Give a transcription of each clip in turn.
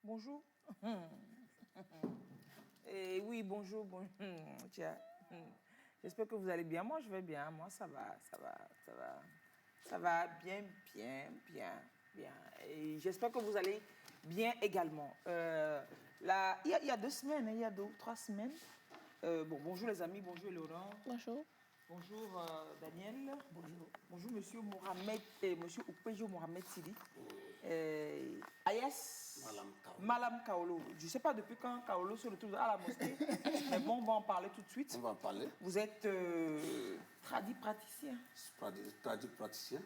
Bonjour. Et oui, bonjour. Tiens. J'espère que vous allez bien. Moi, je vais bien. Moi, ça va. Ça va bien. Et j'espère que vous allez bien également. Là, il y a 2 semaines, il y a 2 ou 3 semaines. Bonjour les amis, bonjour Laurent. Bonjour. Bonjour Daniel. Bonjour Monsieur Mohamed, Monsieur Oupejo Mohamed Sidi. Ayes. Malam Kaolo. Je ne sais pas depuis quand Kaolo se retrouve à la mosquée, mais bon, on va en parler tout de suite. On va en parler. Vous êtes praticien. Praticien.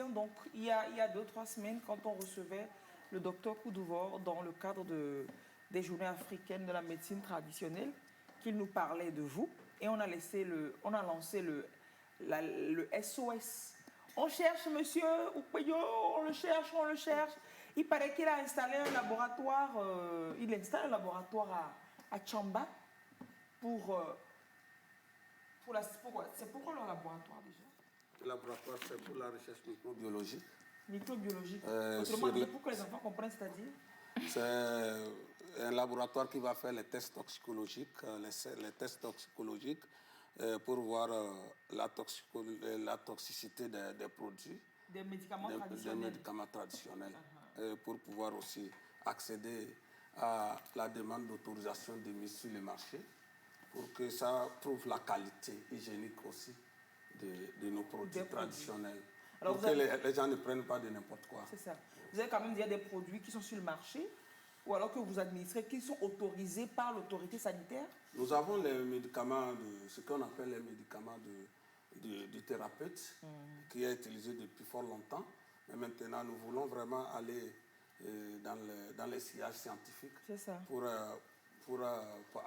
Donc, il y a 2 ou 3 semaines, quand on recevait le docteur Koudouvar dans le cadre des journées africaines de la médecine traditionnelle, qu'il nous parlait de vous. Et on a lancé le SOS. On cherche monsieur Oupeyo, on le cherche. Il paraît qu'il a installé un laboratoire, à Tchamba c'est pourquoi le laboratoire déjà? Le laboratoire, c'est pour la recherche microbiologique. Microbiologique. Autrement dit, pour que les enfants comprennent, c'est-à-dire? C'est un laboratoire qui va faire les tests toxicologiques, pour voir la toxicité des produits. Des médicaments traditionnels. Pour pouvoir aussi accéder à la demande d'autorisation de mise sur le marché, pour que ça prouve la qualité hygiénique aussi de nos produits traditionnels. Alors pour que les gens ne prennent pas de n'importe quoi. C'est ça. Vous avez quand même des produits qui sont sur le marché, ou alors que vous administrez, qui sont autorisés par l'autorité sanitaire? Nous avons les médicaments, ce qu'on appelle les médicaments du thérapeute, qui est utilisé depuis fort longtemps. Mais maintenant, nous voulons vraiment aller dans les sillages scientifiques pour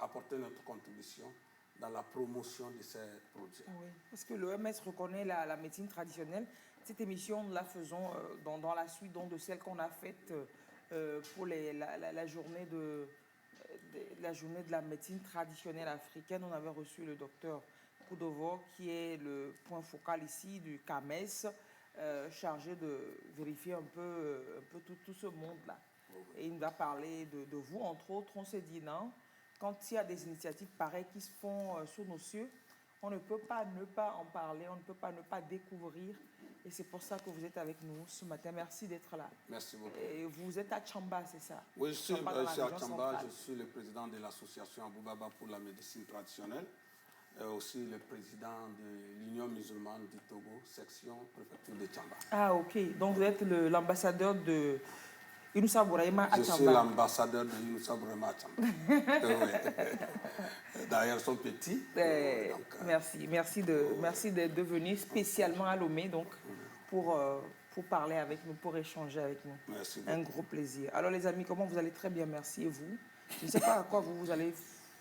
apporter notre contribution dans la promotion de ces produits. Oui, parce que l'OMS reconnaît la médecine traditionnelle. Cette émission, nous la faisons dans la suite de celle qu'on a faite pour la journée de la médecine traditionnelle africaine. On avait reçu le docteur Koudouvar, qui est le point focal ici du CAMES, chargé de vérifier un peu tout ce monde-là. Et il nous a parlé de vous, entre autres. On s'est dit non, quand il y a des initiatives pareilles qui se font sous nos cieux, on ne peut pas ne pas en parler, on ne peut pas ne pas découvrir. Et c'est pour ça que vous êtes avec nous ce matin. Merci d'être là. Merci beaucoup. Et vous êtes à Tchamba, c'est ça? Oui, je suis à Tchamba. Je suis le président de l'association Aboubaba pour la médecine traditionnelle. Et aussi le président de l'Union musulmane du Togo, section préfecture de Tchamba. Ah, ok. Donc vous êtes l'ambassadeur de Younoussa Bourahima à Tchamba. Je suis l'ambassadeur de Younoussa Bourahima à Tchamba. D'ailleurs, ils sont petits. Merci de venir spécialement à Lomé pour parler avec nous, pour échanger avec nous. Merci. Un gros plaisir. Alors les amis, comment vous allez? Très bien, merci. Et vous? Je ne sais pas à quoi vous allez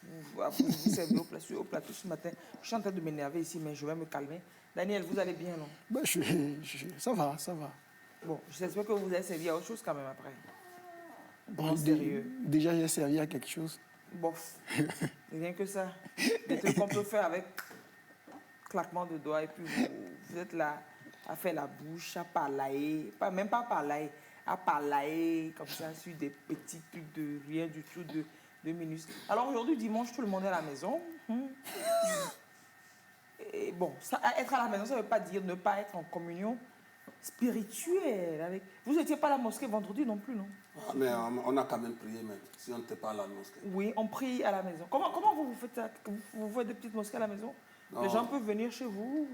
vous servir au plateau ce matin. Je suis en train de m'énerver ici, mais je vais me calmer. Daniel, vous allez bien, non? Ça va. Bon, j'espère que vous allez servir à autre chose quand même après. Bon, déjà, j'ai servi à quelque chose. Bof. Rien que ça. Des trucs qu'on peut faire avec claquement de doigts et puis vous êtes là à faire la bouche, à parlayer, même pas parlayer, à parlayer comme ça sur des petits trucs de rien du tout, de minutes. Alors aujourd'hui, dimanche, tout le monde est à la maison. Et bon, être à la maison, ça ne veut pas dire ne pas être en communion spirituelle avec... Vous n'étiez pas à la mosquée vendredi non plus, non? Mais on a quand même prié, même si on n'était pas à la mosquée. Oui, on prie à la maison. Comment vous faites ça? Vous faites des petites mosquées à la maison? Non. Les gens peuvent venir chez vous?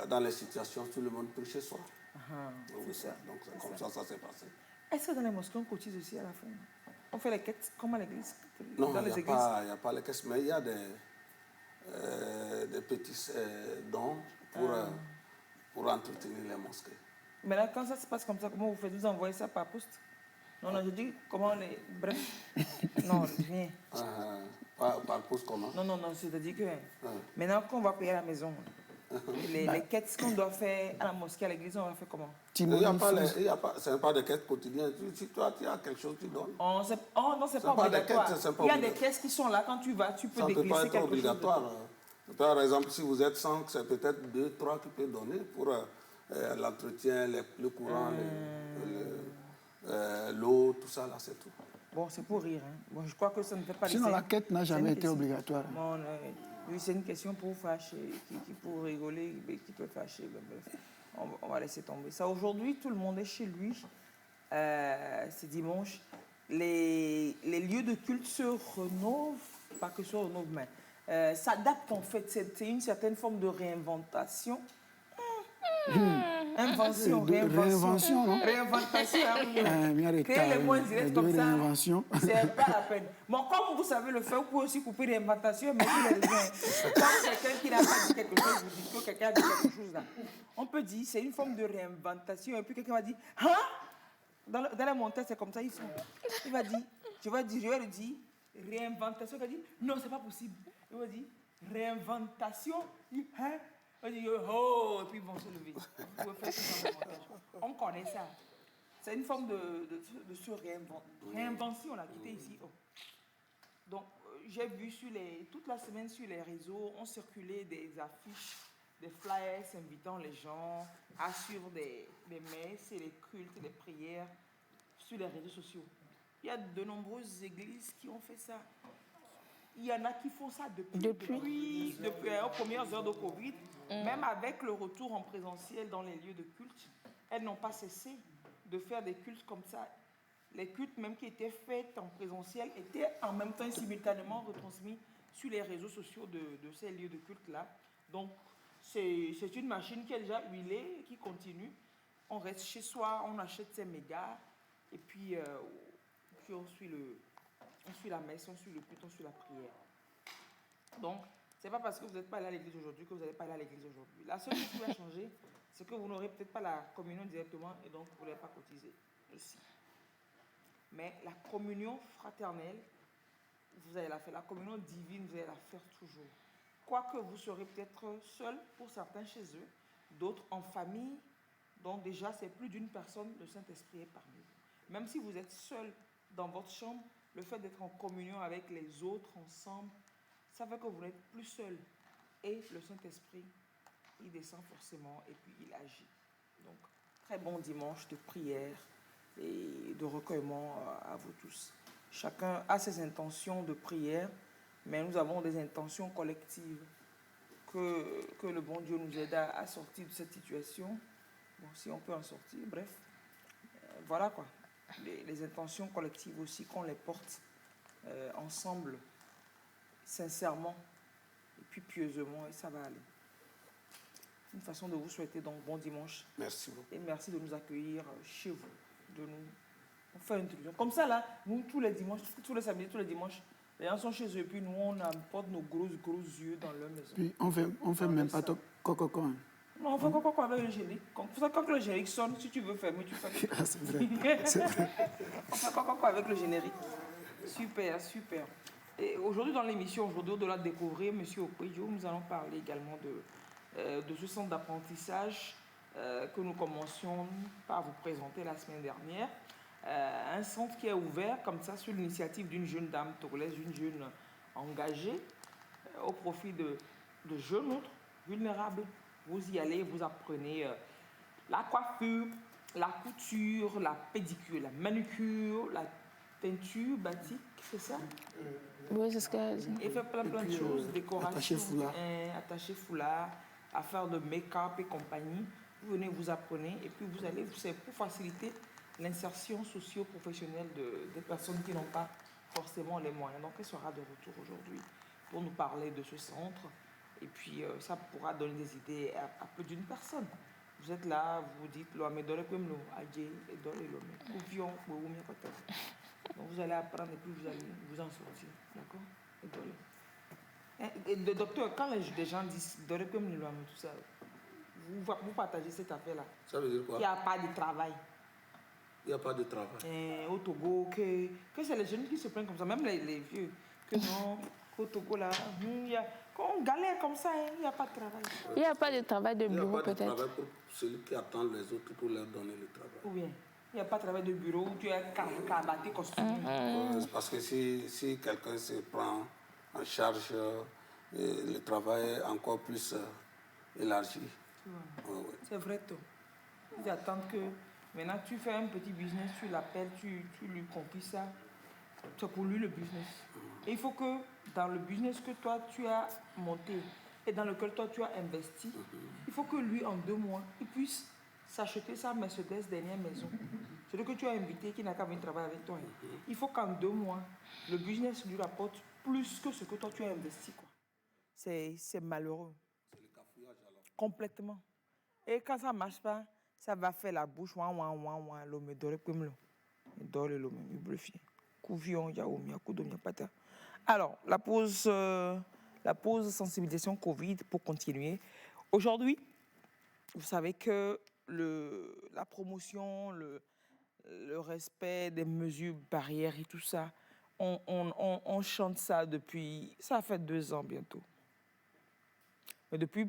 Dans les situations, tout le monde prie chez soi. Oui, c'est ça. Donc comme ça s'est passé. Est-ce que dans les mosquées, on cotise aussi à la fin? On fait les quêtes comme à l'église? Non, il n'y a pas les quêtes, mais il y a des petits dons pour entretenir les mosquées. Mais là, quand ça se passe comme ça, comment vous faites? Vous envoyez ça par poste? Non, je dis comment les... Bref. Non, rien. Par poste comment? Non, c'est-à-dire que maintenant qu'on va payer à la maison, les quêtes qu'on doit faire à la mosquée, à l'église, on va faire comment? Ce n'est pas des quêtes quotidiennes. Si toi, tu as quelque chose, tu donnes. Non, c'est pas obligatoire. Il y a des caisses qui sont là. Quand tu vas, tu peux déglisser quelque chose. Ça ne peut pas être obligatoire. Par exemple, si vous êtes 5, c'est peut-être 2, 3 qui peuvent donner pour l'entretien, le courant, l'eau, tout ça, là, c'est tout. Bon, c'est pour rire. Hein. Bon, je crois que ça ne fait pas... Sinon, la quête n'a jamais été obligatoire. Bon, oui, c'est une question pour fâcher, qui pour rigoler, mais qui peut fâcher. Ben, bref, on va laisser tomber ça. Aujourd'hui, tout le monde est chez lui. C'est dimanche. Les lieux de culte se rénovent, pas que se rénovent, mais s'adaptent en fait. C'est une certaine forme de réinventation. Invention, réinvention, non? Réinventation, hein, créer les mots directs comme ça, c'est pas la peine. Bon, comme vous savez le faire, vous pouvez aussi couper réinventation, mais il les raisons. Quand quelqu'un qui n'a pas dit quelque chose, vous dites que quelqu'un a dit quelque chose là. On peut dire, c'est une forme de réinventation, et puis quelqu'un va dire, hein? Dans les montagnes, c'est comme ça, ils font. Il va dire, je vais lui dire, réinventation, il va dire, non, c'est pas possible. Il va dire, réinventation, hein? On dit oh, et puis ils vont se lever. Vous pouvez faire ça dans le montage. On connaît ça. C'est une forme de réinvention là, qui était ici. Oh. Donc, j'ai vu toute la semaine sur les réseaux, on circulait des affiches, des flyers invitant les gens à suivre des messes et les cultes, les prières sur les réseaux sociaux. Il y a de nombreuses églises qui ont fait ça. Il y en a qui font ça depuis aux premières heures de Covid. Même avec le retour en présentiel dans les lieux de culte, elles n'ont pas cessé de faire des cultes comme ça. Les cultes même qui étaient faits en présentiel étaient en même temps simultanément retransmis sur les réseaux sociaux de ces lieux de culte-là. Donc, c'est une machine qui est déjà huilée, qui continue. On reste chez soi, on achète ses mégas, et puis on suit la messe, on suit le culte, on suit la prière. Donc, ce n'est pas parce que vous n'êtes pas allé à l'église aujourd'hui que vous n'allez pas aller à l'église aujourd'hui. La seule chose qui va changer, c'est que vous n'aurez peut-être pas la communion directement et donc vous n'allez pas cotiser aussi. Mais la communion fraternelle, vous allez la faire. La communion divine, vous allez la faire toujours. Quoique vous serez peut-être seul pour certains chez eux, d'autres en famille, donc déjà c'est plus d'une personne, le Saint-Esprit est parmi vous. Même si vous êtes seul dans votre chambre, le fait d'être en communion avec les autres ensemble, ça fait que vous n'êtes plus seul. Et le Saint-Esprit, il descend forcément et puis il agit. Donc, très bon dimanche de prière et de recueillement à vous tous. Chacun a ses intentions de prière, mais nous avons des intentions collectives. Que le bon Dieu nous aide à sortir de cette situation. Bon, si on peut en sortir, bref. Voilà quoi. Les intentions collectives aussi, qu'on les porte ensemble, sincèrement, et puis pieusement, et ça va aller. Une façon de vous souhaiter donc bon dimanche. Merci beaucoup. Et merci de nous accueillir chez vous, de nous faire une introduction. Comme ça, là, nous, tous les dimanches, tous les samedis, tous les dimanches, les gens sont chez eux, et puis nous, on apporte nos gros yeux dans leur maison. Puis on fait même pas coco. Hein. Non, on fait coco avec le générique. Quand le générique sonne, si tu veux fermer, tu fais. Ah, c'est vrai. On fait coco avec le générique. Super, super. Et aujourd'hui, dans l'émission, au-delà de découvrir M. Okwejo, nous allons parler également de ce centre d'apprentissage que nous commencions par vous présenter la semaine dernière. Un centre qui est ouvert comme ça sur l'initiative d'une jeune dame togolaise, une jeune engagée, au profit de jeunes autres vulnérables. Vous y allez, vous apprenez la coiffure, la couture, la pédicure, la manucure, la teinture, batik, c'est ça? Oui, c'est ce qu'elle dit. Et faire plein de choses, décoration, attacher foulard, à faire de make-up et compagnie. Vous venez, vous apprenez, et puis vous allez, c'est pour faciliter l'insertion socio-professionnelle des personnes qui n'ont pas forcément les moyens. Donc, elle sera de retour aujourd'hui pour nous parler de ce centre. Et puis, ça pourra donner des idées à plus d'une personne. Vous êtes là, vous dites, donc vous allez apprendre et puis vous allez vous en sortir. D'accord? Et le docteur, quand les gens disent tout ça, vous partagez cette affaire-là. Ça veut dire quoi? Il n'y a pas de travail. Il n'y a pas de travail. Au Togo, que c'est les jeunes qui se plaignent comme ça, même les vieux, que non, au Togo, là, quand on galère comme ça, il n'y a pas de travail. Il n'y a pas de travail de bureau, peut-être. Il n'y a pas de travail pour celui qui attend les autres pour leur donner le travail. Ou bien, il n'y a pas de travail de bureau où tu es cabaté, costume. Parce que si quelqu'un se prend en charge, le travail est encore plus élargi. C'est vrai, toi. Ils attendent que maintenant tu fais un petit business, tu l'appelles, tu lui confies ça. c'est pour lui le business. Et il faut que dans le business que toi, tu as monté et dans lequel toi, tu as investi, il faut que lui, en 2 mois, il puisse s'acheter sa Mercedes dernière maison. Celui que tu as invité, qui n'a qu'à venir travailler avec toi. Il faut qu'en 2 mois, le business lui rapporte plus que ce que toi, tu as investi, quoi. C'est malheureux. C'est le cafouillage alors. Complètement. Et quand ça ne marche pas, ça va faire la bouche. L'homme dort comme l'eau. Il dort l'homme, il bluffie. Couvion, yaoumi, akoudomi, pata. Alors, la pause sensibilisation Covid pour continuer. Aujourd'hui, vous savez que la promotion, le respect des mesures barrières et tout ça, on chante ça depuis... Ça fait 2 ans bientôt. Mais depuis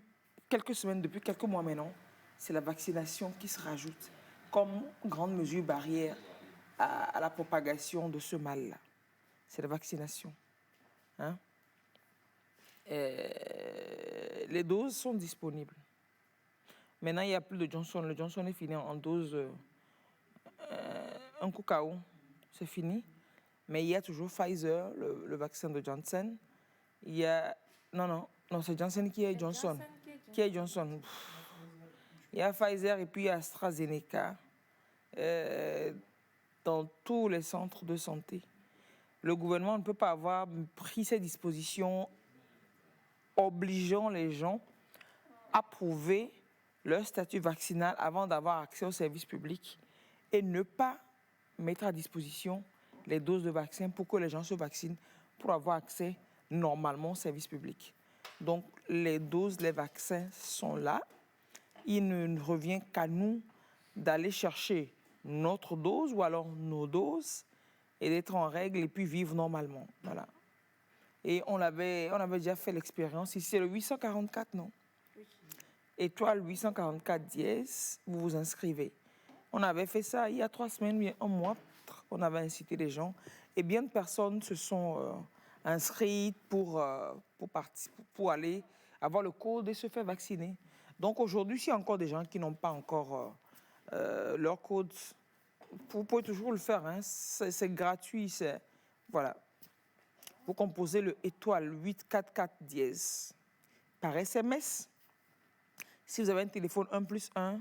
quelques semaines, depuis quelques mois maintenant, c'est la vaccination qui se rajoute comme grande mesure barrière à la propagation de ce mal-là. C'est la vaccination. Hein? Les doses sont disponibles. Maintenant, il n'y a plus de Johnson. Le Johnson est fini en dose un coup KO. C'est fini. Mais il y a toujours Pfizer, le vaccin de Johnson. Il y a... Non, c'est Johnson qui est Johnson. Qui est Johnson. Il y a Pfizer et puis AstraZeneca dans tous les centres de santé. Le gouvernement ne peut pas avoir pris ces dispositions obligeant les gens à prouver leur statut vaccinal avant d'avoir accès aux services publics et ne pas mettre à disposition les doses de vaccin pour que les gens se vaccinent pour avoir accès normalement aux services publics. Donc, les doses, les vaccins sont là. Il ne revient qu'à nous d'aller chercher notre dose ou alors nos doses et d'être en règle et puis vivre normalement. Voilà. Et on avait déjà fait l'expérience. Ici, c'est le 844, non? Oui. Étoile 844 dièse, vous vous inscrivez. On avait fait ça il y a 3 semaines, un mois. On avait incité les gens. Et bien de personnes se sont inscrites pour aller avoir le code et se faire vacciner. Donc aujourd'hui, s'il y a encore des gens qui n'ont pas encore leur code, vous pouvez toujours le faire. Hein. C'est gratuit. Voilà. Vous composez le étoile 844 dièse par SMS. Si vous avez un téléphone 1+1,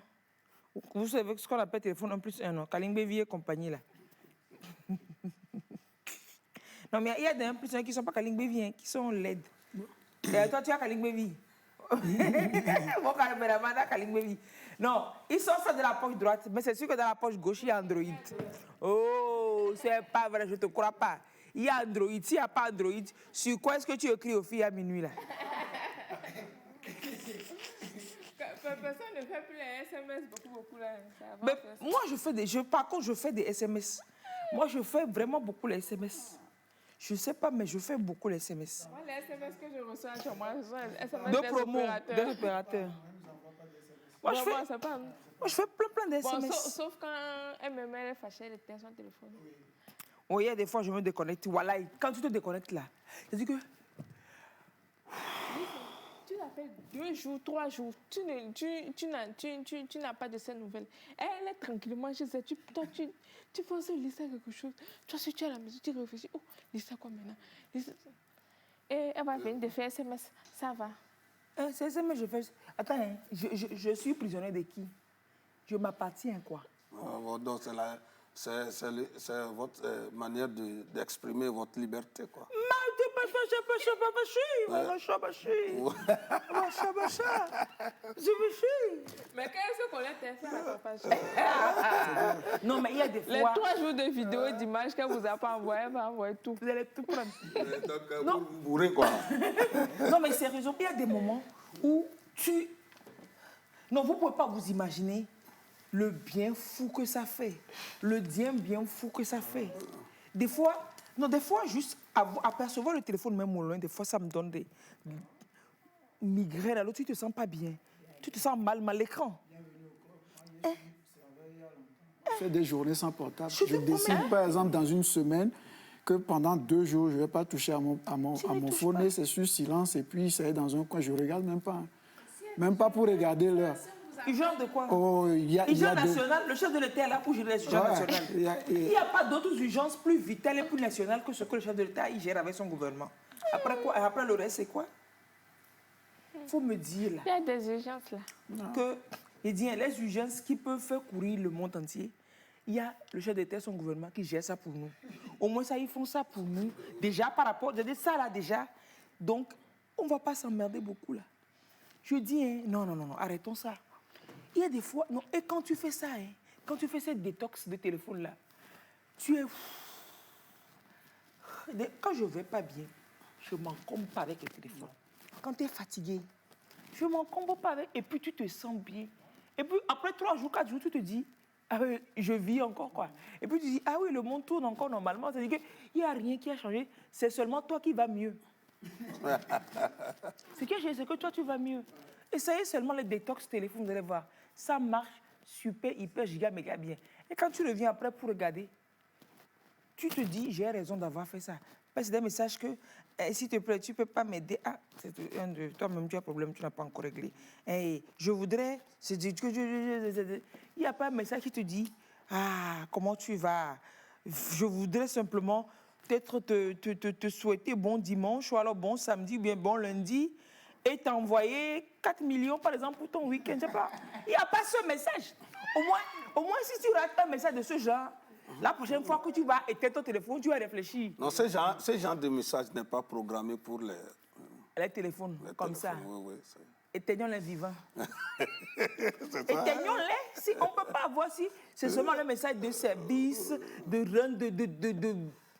vous savez ce qu'on appelle téléphone 1+1, non? Kalingbevi et compagnie, là. Non, mais il y a des 1+1 qui ne sont pas Kalingbevi, hein, qui sont LED. Et toi, tu as Kalingbevi. Non, ils sont ça de la poche droite, mais c'est sûr que dans la poche gauche, il y a Android. Oh, c'est pas vrai, je ne te crois pas. Il y a Android. S'il n'y a pas Android, sur quoi est-ce que tu écris aux filles à minuit, là? Personne ne fait plus les SMS beaucoup là. Mais moi, par contre, je fais des SMS. Moi, je fais vraiment beaucoup les SMS. Je ne sais pas, mais je fais beaucoup les SMS. Moi, les SMS que je reçois sur moi, ce sont les SMS de promo, des opérateurs. Moi, je fais plein de SMS. Bon, sauf quand un MML est fâché, il éteint son téléphone. Oui, il y a des fois, je me déconnecte. Voilà, quand tu te déconnectes là, c'est-à-dire que... Tu l'appelles 2 jours, 3 jours, tu n'as pas de ses nouvelles. Elle est tranquillement chez elle. Tu penses lui dire quelque chose. Toi, si tu es à la maison, tu réfléchis. Oh, lui ça quoi maintenant? Et elle va venir te faire SMS. Ça va. C'est SMS, je fais... Attends, hein, je suis prisonnier de qui? Je m'appartiens, quoi. Donc, c'est votre manière d'exprimer votre liberté, quoi. Mais qu'est-ce qu'on a fait? Non, mais il y a des fois... Les 3 jours de vidéos et d'images qu'elle vous a pas envoyé, elle va envoyer tout. Vous allez tout prendre. Donc, vous bourrez, quoi. Non, mais sérieusement, il y a des moments où non, vous ne pouvez pas vous imaginer le bien fou que ça fait. Le bien fou que ça fait. Des fois, juste apercevoir le téléphone même au loin, des fois, ça me donne des migraines. Alors, tu ne te sens pas bien. Tu te sens mal à l'écran. Fait des journées sans portable. Je décide, par exemple, dans une semaine, que pendant 2 jours, je ne vais pas toucher à mon phone, et c'est sur silence, et puis c'est dans un coin, je ne regarde même pas. Même pas pour regarder l'heure. Urgence de quoi? Oh, Urgence nationale, le chef de l'État est là pour gérer les urgences nationales. Il n'y a pas d'autres urgences plus vitales et plus nationales que ce que le chef de l'État gère avec son gouvernement. Après quoi? Après le reste, c'est quoi? Il faut me dire là. Il y a des urgences là. Que, il dit, les urgences qui peuvent faire courir le monde entier, il y a le chef d'État et son gouvernement qui gère ça pour nous. Au moins, ça, ils font ça pour nous. Déjà, par rapport à ça là, déjà. Donc, on ne va pas s'emmerder beaucoup là. Je dis, hein, non, arrêtons ça. Il y a des fois, non, et quand tu fais ça, hein, quand tu fais cette détox de téléphone là, tu es. Quand je ne vais pas bien, je ne m'encombre pas avec le téléphone. Quand tu es fatigué, je ne m'encombre pas avec, et puis tu te sens bien. Et puis après 3 jours, 4 jours, tu te dis, ah oui, je vis encore quoi. Et puis tu dis, ah oui, le monde tourne encore normalement. C'est-à-dire qu'il n'y a rien qui a changé, c'est seulement toi qui vas mieux. Ce qui a changé, c'est que toi, tu vas mieux. Essayez seulement les détox téléphone, vous allez voir. Ça marche super, hyper, giga, méga bien. Et quand tu reviens après pour regarder, tu te dis, j'ai raison d'avoir fait ça. Parce que c'est des messages que, s'il te plaît, tu ne peux pas m'aider. Ah, c'est un de toi-même, tu as un problème, tu n'as pas encore réglé. Et je voudrais, c'est dire que il n'y a pas un message qui te dit, ah, comment tu vas? Je voudrais simplement peut-être te souhaiter bon dimanche, ou alors bon samedi, ou bien bon lundi, et t'envoyer 4 millions, par exemple, pour ton week-end, je sais pas. Il n'y a pas ce message. Au moins, si tu rates un message de ce genre, la prochaine fois que tu vas éteindre ton téléphone, tu vas réfléchir. Non, ce genre de message n'est pas programmé pour Les téléphones, comme ça. Oui, Éteignons-les vivants. Éteignons-les. Si on ne peut pas avoir, si c'est seulement le message de service,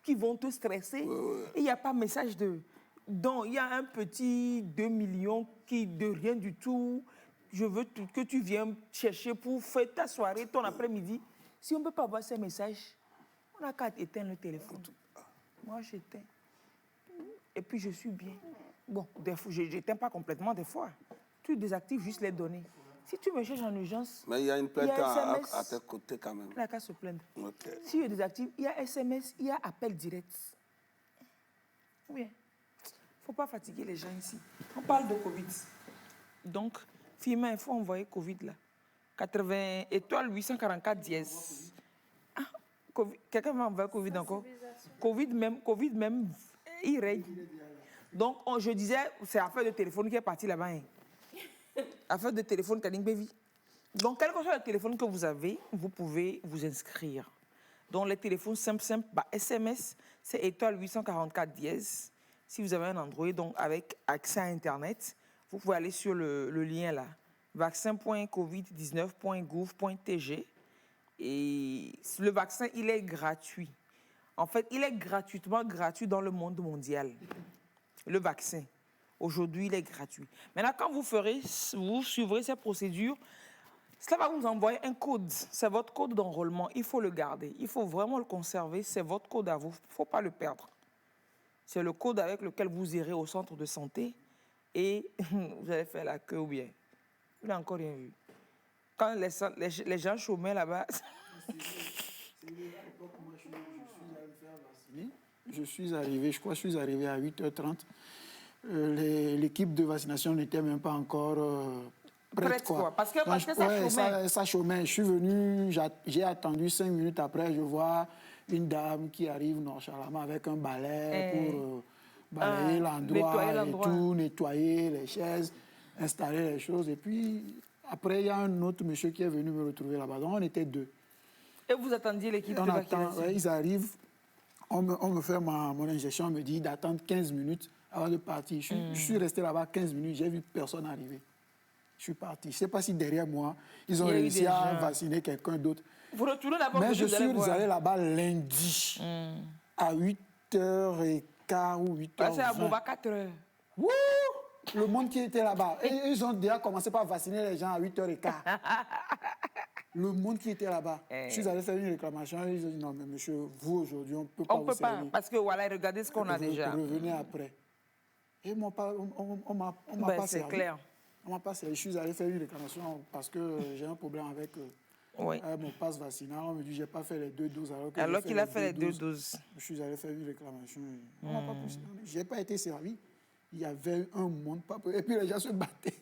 qui vont te stresser. Et il n'y a pas message de... Donc, il y a un petit 2 millions qui, de rien du tout, je veux que tu viennes chercher pour faire ta soirée, ton après-midi. Si on ne peut pas avoir ces messages, on n'a qu'à éteindre le téléphone. Moi, j'éteins. Et puis, je suis bien. Bon, des fois, je n'éteins pas complètement des fois. Tu désactives juste les données. Si tu me cherches en urgence... Mais il y a une plainte à tes côtés quand même. Il n'y a qu'à se plaindre. Okay. Si je désactive, il y a SMS, il y a appel direct. Oui. Il ne faut pas fatiguer les gens ici. On parle de Covid. Donc, Fima, il faut envoyer Covid là. 80 étoiles 844 dièse. Ah, quelqu'un va envoyer Covid encore? Covid même, il règne. Donc, je disais, c'est affaire de téléphone qui est parti là-bas. Hein. Affaire de téléphone, Kaning Bevi. Donc, quel que soit le téléphone que vous avez, vous pouvez vous inscrire. Donc, les téléphones simples, SMS, c'est étoile 844 dièse. Si vous avez un Android, donc avec accès à Internet, vous pouvez aller sur le lien là, vaccin.covid19.gouv.tg. Et le vaccin, il est gratuit. En fait, il est gratuitement gratuit dans le monde mondial. Le vaccin, aujourd'hui, il est gratuit. Maintenant, quand vous suivrez ces procédures, cela va vous envoyer un code. C'est votre code d'enrôlement. Il faut le garder. Il faut vraiment le conserver. C'est votre code à vous. Il ne faut pas le perdre. C'est le code avec lequel vous irez au centre de santé et vous allez faire la queue ou bien. Vous n'avez encore rien vu. Quand les gens chômaient là-bas... Je suis arrivé à 8h30. L'équipe de vaccination n'était même pas encore prête. Quoi. Parce que ça chômait. Ça chômait. Je suis venu, j'ai attendu 5 minutes après, je vois une dame qui arrive nonchalamment avec un balai pour balayer l'endroit et tout, nettoyer les chaises, installer les choses. Et puis, après, il y a un autre monsieur qui est venu me retrouver là-bas. Donc, on était 2. Et vous attendiez l'équipe de vaccination? Ils arrivent, on me fait mon injection, on me dit d'attendre 15 minutes avant de partir. Je suis resté là-bas 15 minutes, j'ai vu personne arriver. Je suis parti. Je ne sais pas si derrière moi, ils ont réussi à vacciner quelqu'un d'autre. Vous retournez là-bas? Mais je suis allé là-bas lundi à 8h15 ou 8h20. C'est à Boba 4h. Wouh! Le monde qui était là-bas. Et ils ont déjà commencé par vacciner les gens à 8h15. Le monde qui était là-bas. Je suis allé faire une réclamation. Ils ont dit non, mais monsieur, vous aujourd'hui, on ne peut pas vous servir. On ne peut pas, parce que voilà, regardez ce qu'on a déjà. Revenez après. Et on m'a pas servi. C'est clair. On m'a pas servi. Je suis allé faire une réclamation parce que j'ai un problème avec mon passe vaccinal. On me dit que je n'ai pas fait les 2 doses. Alors qu'il a fait les 2 doses. Je suis allé faire une réclamation. On m'a pas poussé. Je n'ai pas été servi. Il y avait un monde pas... Et puis les gens se battaient.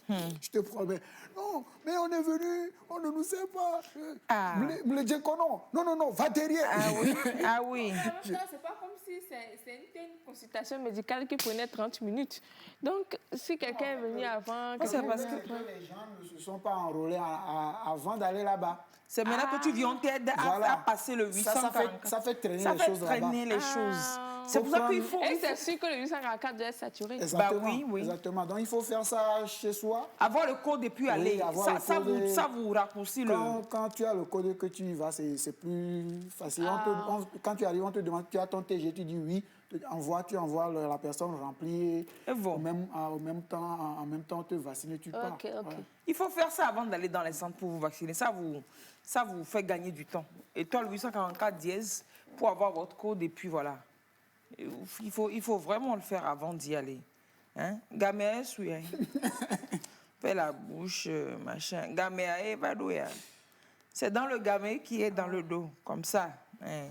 Je te promets. non, mais on est venu, on ne nous sait pas. Ah. Le Djekono, non, va derrière. Ah oui, ah oui. C'est pas comme si c'était une consultation médicale qui prenait 30 minutes. Donc, si quelqu'un est venu avant... C'est parce que les gens ne se sont pas enrôlés avant d'aller là-bas. c'est maintenant que tu viens, on t'aide à passer le 844. Ça fait traîner Ça les fait choses là-bas. traîner les choses. C'est pour ça qu'il faut... Et c'est sûr que le 844 doit être saturé. Exactement, oui, oui. exactement. Donc, il faut faire ça chez soi. Avoir le code et puis aller. Ça vous raccourcit le... Quand tu as le code que tu y vas, c'est plus facile. Quand tu arrives, on te demande, tu as ton TG, tu dis oui. Tu envoies la personne remplir. Et bon. En même temps, on te vaccine, tu pars. Ok. Voilà. Il faut faire ça avant d'aller dans les centres pour vous vacciner. Ça vous fait gagner du temps. Étoile 844 dièse pour avoir votre code et puis voilà. Il faut vraiment le faire avant d'y aller. Hein? Gamé, oui. Fais la bouche, machin. Gamé, va douer. C'est dans le gamé qui est dans le dos, comme ça. Hein?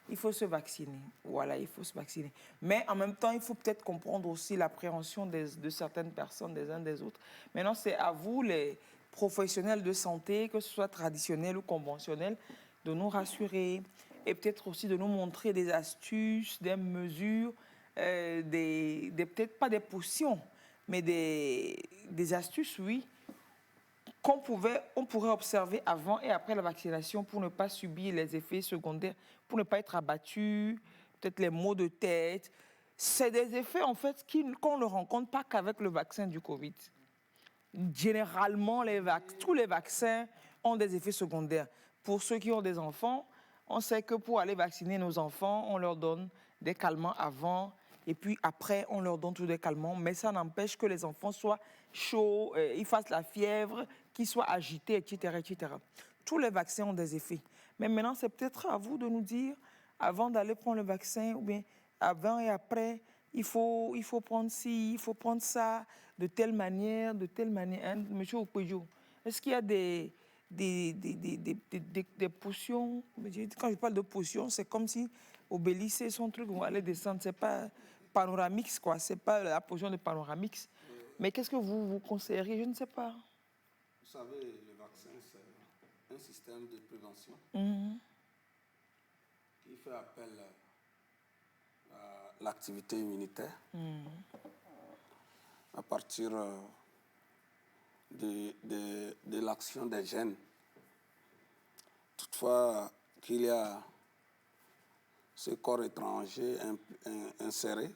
Il faut se vacciner. Voilà, il faut se vacciner. Mais en même temps, il faut peut-être comprendre aussi l'appréhension de certaines personnes, des uns des autres. Maintenant, c'est à vous, les professionnels de santé, que ce soit traditionnels ou conventionnels, de nous rassurer et peut-être aussi de nous montrer des astuces, des mesures, peut-être pas des potions, mais des astuces, oui, on pourrait observer avant et après la vaccination pour ne pas subir les effets secondaires, pour ne pas être abattu, peut-être les maux de tête. C'est des effets, en fait, qu'on ne rencontre pas qu'avec le vaccin du Covid. Généralement, tous les vaccins ont des effets secondaires. Pour ceux qui ont des enfants, on sait que pour aller vacciner nos enfants, on leur donne des calmants avant et puis après, on leur donne tous des calmants. Mais ça n'empêche que les enfants soient chauds, ils fassent la fièvre, qu'ils soient agités, etc., etc. Tous les vaccins ont des effets. Mais maintenant, c'est peut-être à vous de nous dire, avant d'aller prendre le vaccin, ou bien avant et après, il faut prendre ci, il faut prendre ça, de telle manière. Hein, Monsieur Okwejo, est-ce qu'il y a des potions? Quand je parle de potions, c'est comme si Obélix et son truc vont aller descendre. C'est pas Panoramix, quoi. C'est pas la potion de Panoramix. Mais qu'est-ce que vous conseilleriez? Je ne sais pas. Vous savez, le vaccin, c'est un système de prévention qui fait appel à l'activité immunitaire à partir de l'action des gènes. Toutefois, qu'il y a ce corps étranger inséré,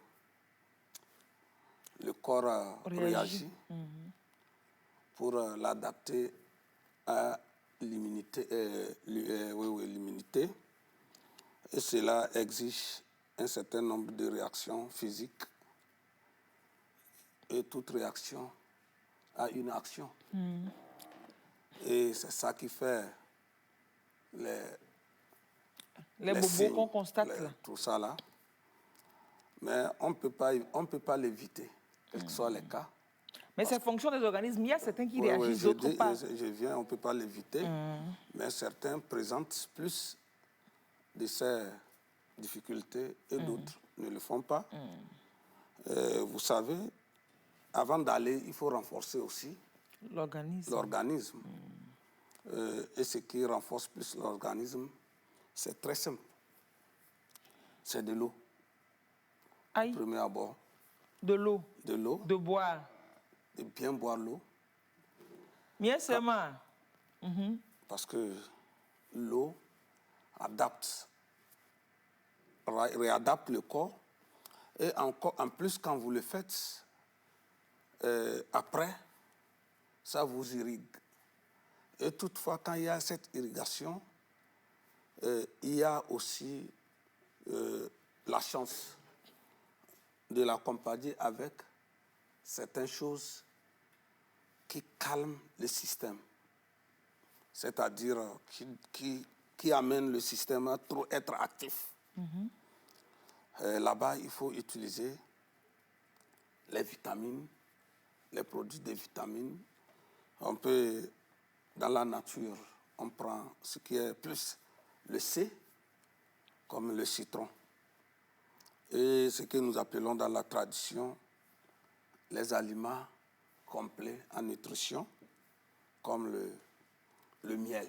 le corps réagit pour l'adapter à l'immunité. Et cela exige un certain nombre de réactions physiques. Et toute réaction a une action. Et c'est ça qui fait les bobos qu'on constate là. Tout ça là. Mais on ne peut pas l'éviter, quels que soient les cas. Mais c'est fonction des organismes. Il y a certains qui réagissent, d'autres pas. On ne peut pas l'éviter. Mais certains présentent plus de ces difficultés et d'autres ne le font pas. Vous savez, avant d'aller, il faut renforcer aussi l'organisme. Et ce qui renforce plus l'organisme, c'est très simple. C'est de l'eau. Premier abord. De l'eau. De l'eau. De boire. De bien boire l'eau. Bien seulement. Parce que l'eau réadapte le corps. Et en plus, quand vous le faites, après, ça vous irrigue. Et toutefois, quand il y a cette irrigation, il y a aussi la chance de l'accompagner avec certaines choses qui calment le système. C'est-à-dire qui amènent le système à trop être actif. Là-bas, il faut utiliser les vitamines, les produits de vitamines. On peut, dans la nature, on prend ce qui est plus le C, comme le citron. Et ce que nous appelons dans la tradition les aliments complets en nutrition, comme le miel.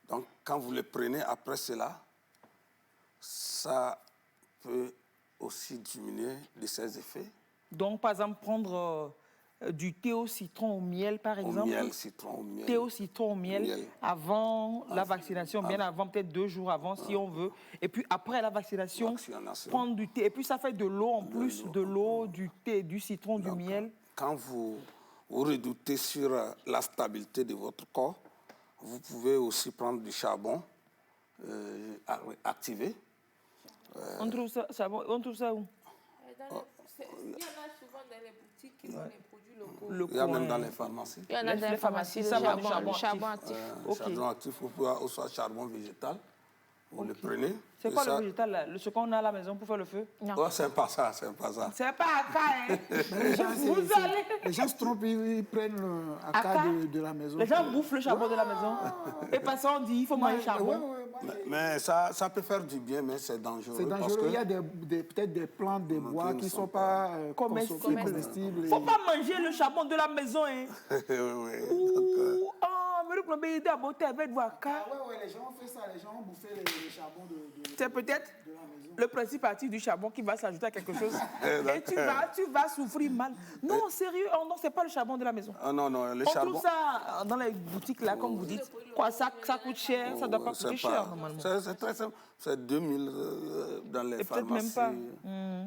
Donc, quand vous le prenez après cela, ça peut aussi diminuer de ses effets. Donc, par exemple, prendre du thé au citron au miel, par exemple. Au miel, citron au miel. Thé au citron au miel, avant la vaccination, bien avant, peut-être 2 jours avant, si on veut. Et puis après la vaccination, prendre du thé. Et puis ça fait de l'eau en plus, de l'eau, du thé, du citron, du miel. Quand vous redoutez sur la stabilité de votre corps, vous pouvez aussi prendre du charbon activé. On trouve ça où? Il y en a souvent dans les boutiques qui ont les produits locaux. Il y a même dans les pharmacies. Il y en a dans les pharmacies, le charbon actif. Charbon actif, ou soit charbon végétal. Vous le prenez. C'est quoi le végétal, là? Ce qu'on a à la maison pour faire le feu? Non. Oh, c'est pas ça, c'est pas ça. C'est pas Aka, hein? Les gens se trompent, ils prennent le Aka de la maison. Les gens bouffent le charbon de la maison. Et parce qu'on dit, il faut manger le charbon. Mais ça peut faire du bien, mais c'est dangereux. C'est dangereux. Parce que il y a peut-être des plantes, des bois qui ne sont pas comestibles. Il ne faut pas manger le charbon de la maison. Hein. Oui. Les gens ont fait ça, les gens ont bouffé le charbon de c'est peut-être le principe actif du charbon qui va s'ajouter à quelque chose. Et tu vas souffrir mal. Non, sérieux, non, c'est pas le charbon de la maison. Ah, non, le on charbon. trouve ça dans les boutiques, là, comme vous dites. Quoi, ça coûte cher, ça ne doit pas coûter cher, normalement. C'est très simple. C'est 2000 dans les pharmacies.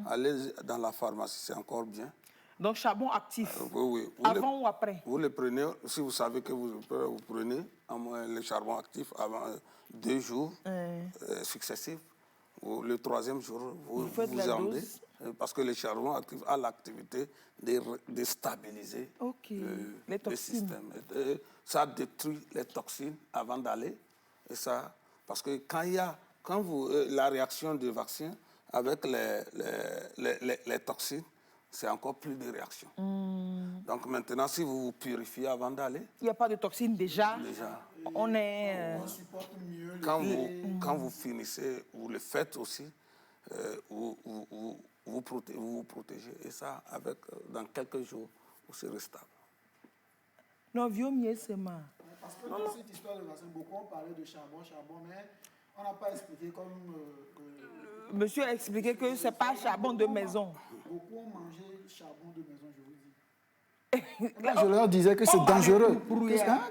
Allez dans la pharmacie, c'est encore bien. Donc, charbon actif, oui. avant ou après? Vous le prenez, si vous savez que vous prenez le charbon actif avant 2 jours successifs. Le 3e jour, vous endez. Parce que le charbon actif a l'activité de stabiliser le système. Ça détruit les toxines avant d'aller. Et ça, parce que quand la réaction du vaccin avec les toxines, c'est encore plus de réactions. Donc maintenant, si vous vous purifiez avant d'aller... Il n'y a pas de toxines déjà. On supporte mieux. Quand vous finissez, vous le faites aussi, vous vous protégez. Et ça, dans quelques jours, vous serez stable. Non, vieux mieux, c'est marrant. Parce que dans cette histoire de vaccin, beaucoup ont parlé de charbon, mais on n'a pas expliqué comme... Monsieur a expliqué que ce n'est pas charbon de maison. Beaucoup ont mangé charbon de maison, je vous dis. Je leur disais que c'est dangereux.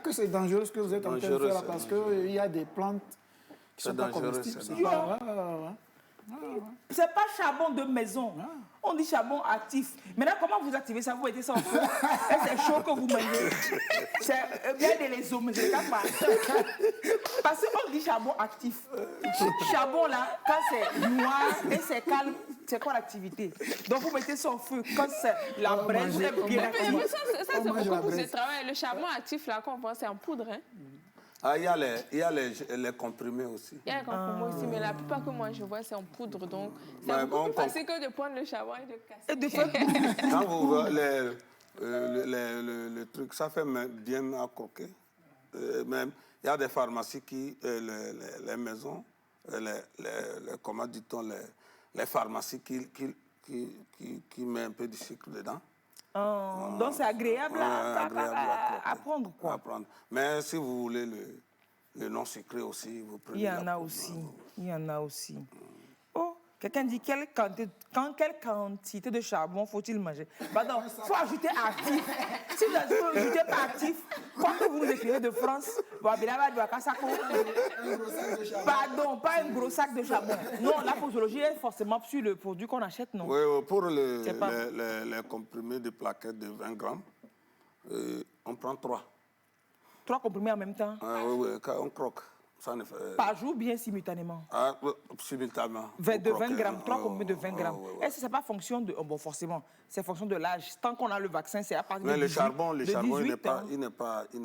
Que c'est dangereux ce que vous êtes en train de faire, parce qu'il y a des plantes qui sont pas comestibles. C'est pas charbon de maison. On dit charbon actif. Maintenant, comment vous activez ça? Vous mettez ça en feu. Et c'est chaud que vous mangez. C'est bien de les hommes, je ne sais pas. Parce qu'on dit charbon actif. Charbon, là, quand c'est noir et c'est calme, c'est quoi l'activité? Donc, vous mettez ça en feu. Quand c'est la braise, vous êtes bien active. Ça, c'est beaucoup pour ce travail. Le charbon actif, là, qu'on voit, c'est en poudre, hein? Ah, il y a les comprimés aussi. Il y a les comprimés aussi, mais la plupart que moi je vois, c'est en poudre. Donc, c'est beaucoup plus facile que de prendre le charbon et de casser. Quand vous voyez le truc, ça fait bien à croquer. Même, il y a des pharmacies qui, les maisons, comment dit-on, les pharmacies qui mettent un peu de sucre dedans. Donc c'est agréable à prendre, quoi. Mais si vous voulez le non sucré aussi, vous prenez. Il y en a aussi. Oh, quelqu'un dit quelle quantité de charbon faut-il manger? Pardon, il faut ajouter actif. Si vous n'ajoutez pas actif, quand vous nous écrivez de France, pardon, pas un gros sac de charbon. Non, la posologie est forcément sur le produit qu'on achète, non? Oui, pour les comprimés de plaquettes de 20 grammes, on prend 3. 3 comprimés en même temps? Oui, on croque. Par jour, bien simultanément? Simultanément. De 20 grammes, 3 comprimés de 20 grammes. Est-ce que ce n'est pas fonction de... bon, forcément, c'est fonction de l'âge. Tant qu'on a le vaccin, c'est à partir de 18. Mais le charbon, il n'est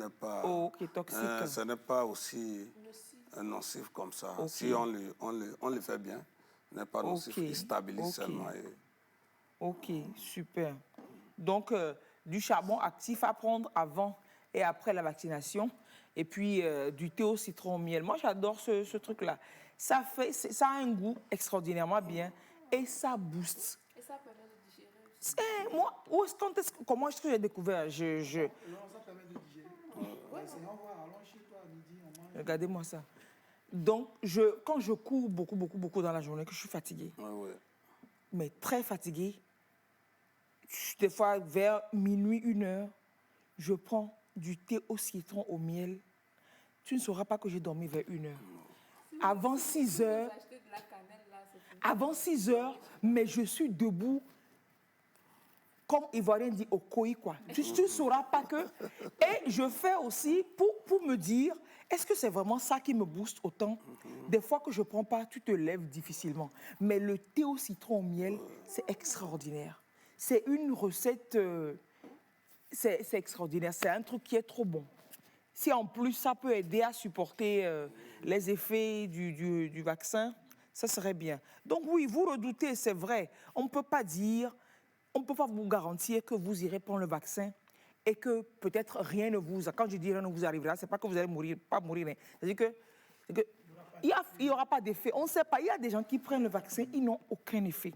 pas toxique. Ce n'est pas aussi nocif comme ça. Si on le fait bien, il n'est pas nocif. Il stabilise seulement. Ok, super. Donc, du charbon actif à prendre avant et après la vaccination. Et puis, du thé au citron au miel. Moi, j'adore ce truc-là. Ça a un goût extraordinairement bien et ça booste. Et ça permet de digérer aussi. Moi, comment est-ce que j'ai découvert? Non, ça permet de digérer. Essayons voir, allons chez toi à midi, on mange. Regardez-moi ça. Donc, quand je cours beaucoup dans la journée, que je suis fatiguée, mais très fatiguée, des fois vers minuit, 1h, je prends du thé au citron au miel. Tu ne sauras pas que j'ai dormi vers 1h. Avant 6h, mais je suis debout, comme Ivoirien dit, au koi, quoi. Tu ne sauras pas que... Et je fais aussi pour me dire, est-ce que c'est vraiment ça qui me booste autant? Des fois que je ne prends pas, tu te lèves difficilement. Mais le thé au citron au miel, c'est extraordinaire. C'est une recette... c'est extraordinaire. C'est un truc qui est trop bon. Si en plus, ça peut aider à supporter les effets du vaccin, ça serait bien. Donc oui, vous redoutez, c'est vrai. On ne peut pas dire... On ne peut pas vous garantir que vous irez prendre le vaccin et que peut-être rien ne vous... Quand je dis rien ne vous arrivera, ce n'est pas que vous allez mourir, pas mourir. C'est-à-dire que il n'y aura pas d'effet. On ne sait pas. Il y a des gens qui prennent le vaccin, ils n'ont aucun effet.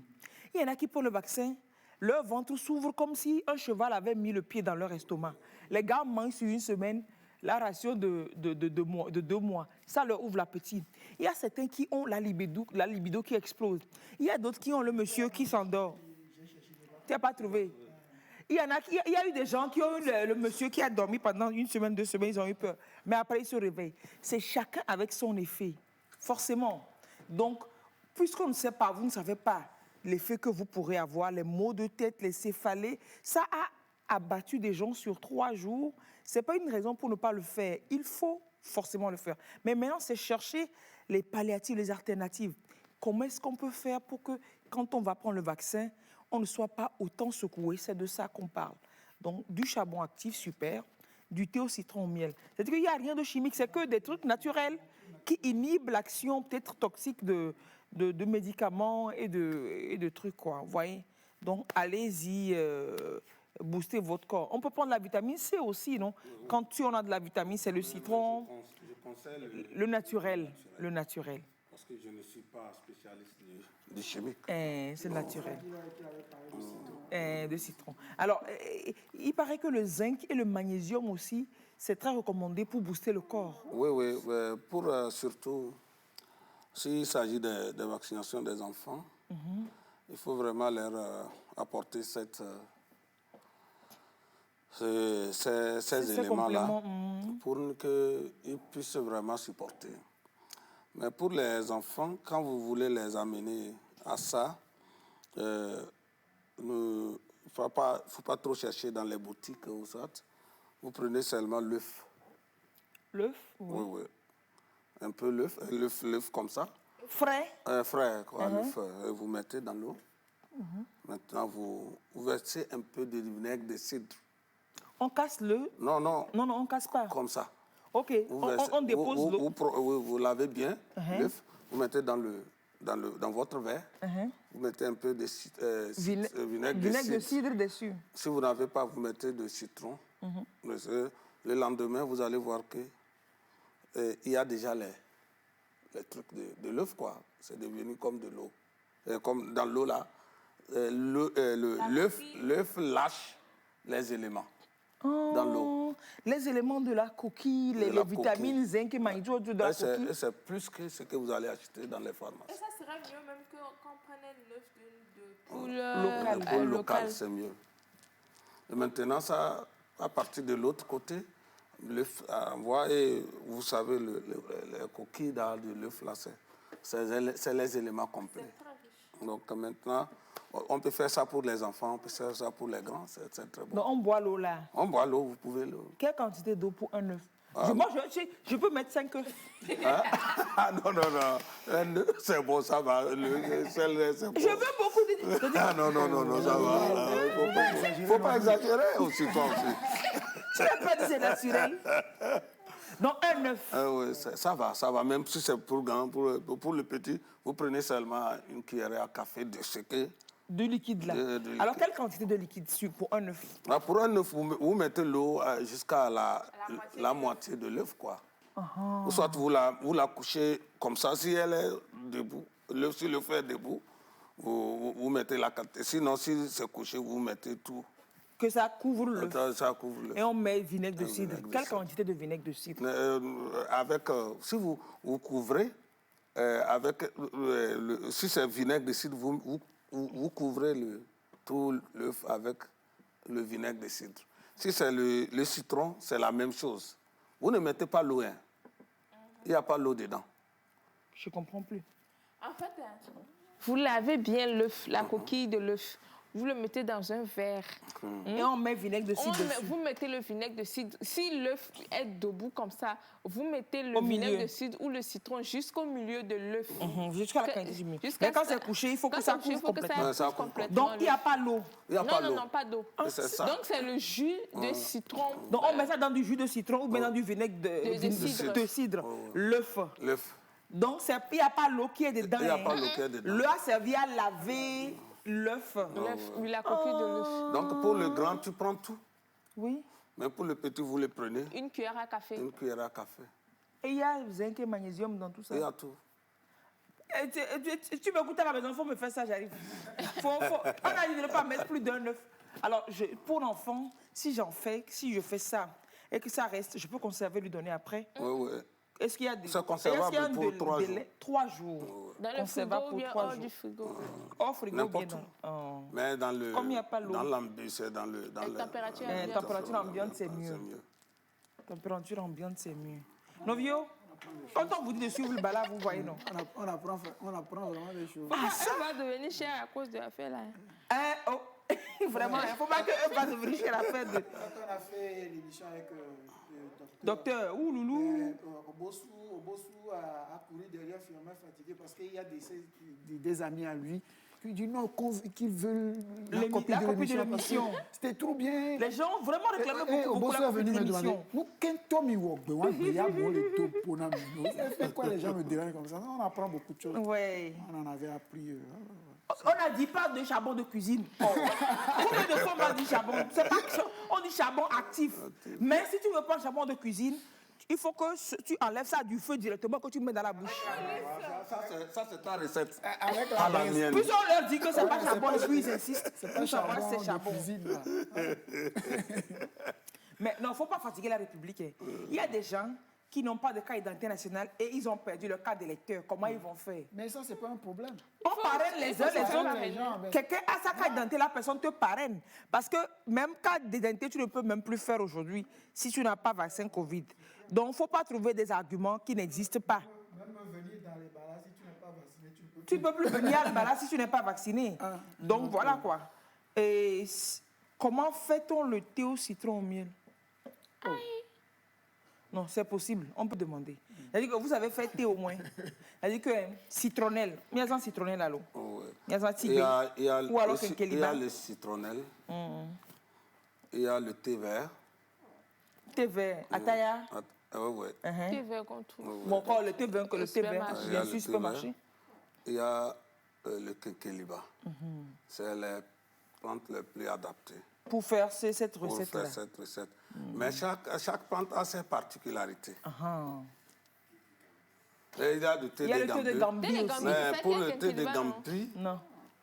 Il y en a qui prennent le vaccin, leur ventre s'ouvre comme si un cheval avait mis le pied dans leur estomac. Les gars mangent sur une semaine la ration de 2 mois. Ça leur ouvre l'appétit. Il y a certains qui ont la libido qui explose. Il y a d'autres qui ont le monsieur qui s'endort. Tu n'as pas trouvé? Il y a eu des gens qui ont eu le monsieur qui a dormi pendant 1 semaine, 2 semaines, ils ont eu peur. Mais après, ils se réveillent. C'est chacun avec son effet, forcément. Donc, puisqu'on ne sait pas, vous ne savez pas l'effet que vous pourrez avoir, les maux de tête, les céphalées, ça a abattu des gens sur 3 jours. Ce n'est pas une raison pour ne pas le faire. Il faut forcément le faire. Mais maintenant, c'est chercher les palliatifs, les alternatives. Comment est-ce qu'on peut faire pour que, quand on va prendre le vaccin, on ne soit pas autant secoué? C'est de ça qu'on parle. Donc, du charbon actif, super. Du thé au citron au miel. C'est-à-dire qu'il n'y a rien de chimique, c'est que des trucs naturels qui inhibent l'action peut-être toxique de médicaments et de trucs, quoi. Vous voyez? Donc, allez-y, booster votre corps. On peut prendre la vitamine C aussi, non? Quand on a de la vitamine, c'est le citron, Je conseille le naturel. Le naturel. Parce que je ne suis pas spécialiste de chimique. C'est naturel. De citron. Alors, il paraît que le zinc et le magnésium aussi, c'est très recommandé pour booster le corps. Oui, pour surtout, s'il s'agit de vaccination des enfants, il faut vraiment leur apporter ces éléments-là pour qu'ils puissent vraiment supporter. Mais pour les enfants, quand vous voulez les amener à ça, il ne faut pas trop chercher dans les boutiques ou ça. Vous prenez seulement l'œuf. L'œuf? Oui. Un peu l'œuf comme ça. Frais? Frais, quoi, l'œuf. Vous mettez dans l'eau. Maintenant, vous versez un peu de vinaigre de cidre. On casse l'œuf? Non, on ne casse pas. comme ça. OK, on dépose l'eau. Vous lavez bien l'œuf, vous mettez dans votre verre, vous mettez un peu de vinaigre de cidre dessus. Si vous n'avez pas, vous mettez de citron. Le lendemain, vous allez voir que il y a déjà les trucs de l'œuf, quoi. C'est devenu comme de l'eau. Comme dans l'eau, là, l'œuf lâche les éléments. Dans l'eau. Les éléments de la coquille, les vitamines, zinc et magnésium de la coquille. C'est plus que ce que vous allez acheter dans les pharmacies. Et ça serait mieux même qu'on prenne l'œuf de poule local, c'est mieux. Et maintenant, ça, à partir de l'autre côté, l'œuf envoie et vous savez, les coquilles de l'œuf, là, c'est les éléments complets. Donc maintenant, on peut faire ça pour les enfants, on peut faire ça pour les grands, c'est très bon. Donc on boit l'eau là? On boit l'eau, vous pouvez l'eau. Quelle quantité d'eau pour un œuf? Moi, je peux mettre 5 œufs. Non. Un œuf, c'est bon, ça va. C'est bon. Je veux beaucoup de... Non, ça va. Il ne faut pas exagérer aussi, toi aussi. Tu n'as pas dit c'est naturel? Donc un œuf. Oui, ça va. Même si c'est pour grand, pour le petit, vous prenez seulement une cuillère à café de sucre. De liquide là. Alors quelle quantité de liquide pour un œuf? Pour un œuf, vous mettez l'eau jusqu'à la moitié de l'œuf, quoi. Ou soit vous la couchez comme ça, si elle est debout, si l'œuf est debout, vous mettez la quantité. Sinon, si c'est couché, vous mettez tout. Que ça couvre l'œuf. Ça couvre l'œuf. Et on met vinaigre de Un cidre. vinaigre de Quelle cidre. quantité de vinaigre de cidre? Si vous couvrez, si c'est vinaigre de cidre, vous couvrez tout l'œuf avec le vinaigre de cidre. Si c'est le citron, c'est la même chose. Vous ne mettez pas l'eau, hein. Il n'y a pas l'eau dedans. Je ne comprends plus. En fait, vous lavez bien l'œuf, la coquille de l'œuf. Vous le mettez dans un verre. Et on met vinaigre de cidre dessus. Vous mettez le vinaigre de cidre. Si l'œuf est debout comme ça, vous mettez le Au milieu. vinaigre de cidre ou le citron jusqu'au milieu de l'œuf. Jusqu'à la quantité du milieu. Jusqu'à Mais quand ça- c'est couché, il faut que quand ça c'est couché, couvre il faut que ça complètement. Ça couvre couvre complètement Donc, il n'y a pas l'eau. Il n'y a pas l'eau. Non, pas d'eau. C'est ça. Donc, c'est le jus de citron. Donc, on met ça dans du jus de citron ou bien dans du vinaigre De cidre. L'œuf. L'œuf. Donc, il n'y a pas l'eau qui est dedans. Il n'y a hein. pas l'eau qui est dedans. L'eau a servi à laver l'œuf. Oui, la coquille de l'œuf. Donc, pour le grand, tu prends tout. Oui. Mais pour le petit, vous le prenez. Une cuillère à café. Une cuillère à café. Et il y a zinc et magnésium dans tout ça. Il y a tout. Et tu m'écoutes à la maison, il faut me faire ça, j'arrive. On a dit de ne pas mettre plus d'un œuf. Alors, pour l'enfant, si je fais ça et que ça reste, je peux conserver, lui donner après. Oui, oui. Est-ce qu'il y a des... C'est conservable est-ce qu'il y a pour 3 jours. 3 jours. Dans le Conservable frigo ou pour bien 3 hors jours. du frigo. Hors frigo, N'importe bien où. dans... Mais Comme il n'y a pas l'eau. dans l'ambiance, dans le... température ambiante. Température ambiante, c'est c'est mieux. Température ambiante, c'est mieux. Novio, quand on vous dit de suivre le bala, vous voyez, non? On apprend vraiment des choses. Ça va devenir cher à cause de l'affaire là. Oh. Vraiment, il ne faut pas qu'eux fassent devenir chez la fête. Quand on a fait l'émission avec le Docteur, ouh loulou. Obosu a couru derrière Firmin fatigué parce qu'il y a des amis à lui qui disent non, qu'ils veulent la copie de l'émission. C'était trop bien. Les gens ont vraiment réclamé beaucoup Obosu la est copie venu de me demander, l'émission. nous, quand Tommy Wogbe, pourquoi les gens me dérangent comme ça? Non, on apprend beaucoup de choses. Ouais. On en avait appris. On a dit pas de charbon de cuisine. Oh. Combien de fois on a dit charbon? C'est pas que on dit charbon actif. Mais si tu veux pas charbon de cuisine, il faut que tu enlèves ça du feu directement, que tu mets dans la bouche. Ça, c'est ta recette. Avec Pas la mienne. Puis on leur dit que c'est pas charbon et puis ils insistent. C'est pas Tout ça, charbon c'est de charbon. cuisine, là. Mais non, il ne faut pas fatiguer la République. Hein. Il y a des gens qui n'ont pas de carte d'identité nationale et ils ont perdu leur carte d'électeur. Comment ils vont faire? Mais ça, c'est pas un problème. On parraine les uns les autres. Quelqu'un a sa carte d'identité, la personne te parraine. Parce que même carte d'identité, tu ne peux même plus faire aujourd'hui si tu n'as pas vaccin Covid. Donc, il ne faut pas trouver des arguments qui n'existent pas. Même venir dans les balades, si tu n'es pas vacciné, tu peux. Tu ne peux plus venir à Albala si tu n'es pas vacciné. Donc, voilà quoi. Et comment fait-on le thé au citron au miel? Oh. Non, c'est possible. On peut demander. C'est-à-dire que vous avez fait thé au moins. C'est-à-dire que citronnelle. Il y a un citronnelle à l'eau. Il y a un tibé. Ou alors il y a le citronnelle. Il y a le thé vert. Thé vert. Ataya. Oui. Thé vert qu'on trouve. Bon, encore le thé vert que le thé vert. Il y a Bien le sûr, thé supermarché. Il y a le kékéliba. C'est les plantes les plus adaptées Pour faire cette pour recette-là. faire cette recette. Mais chaque plante a ses particularités. Et il y a du thé Il y a de le thé de Gambie. Gambie aussi. Mais pour le c'est thé de kékéliba, non? Gambie, Non.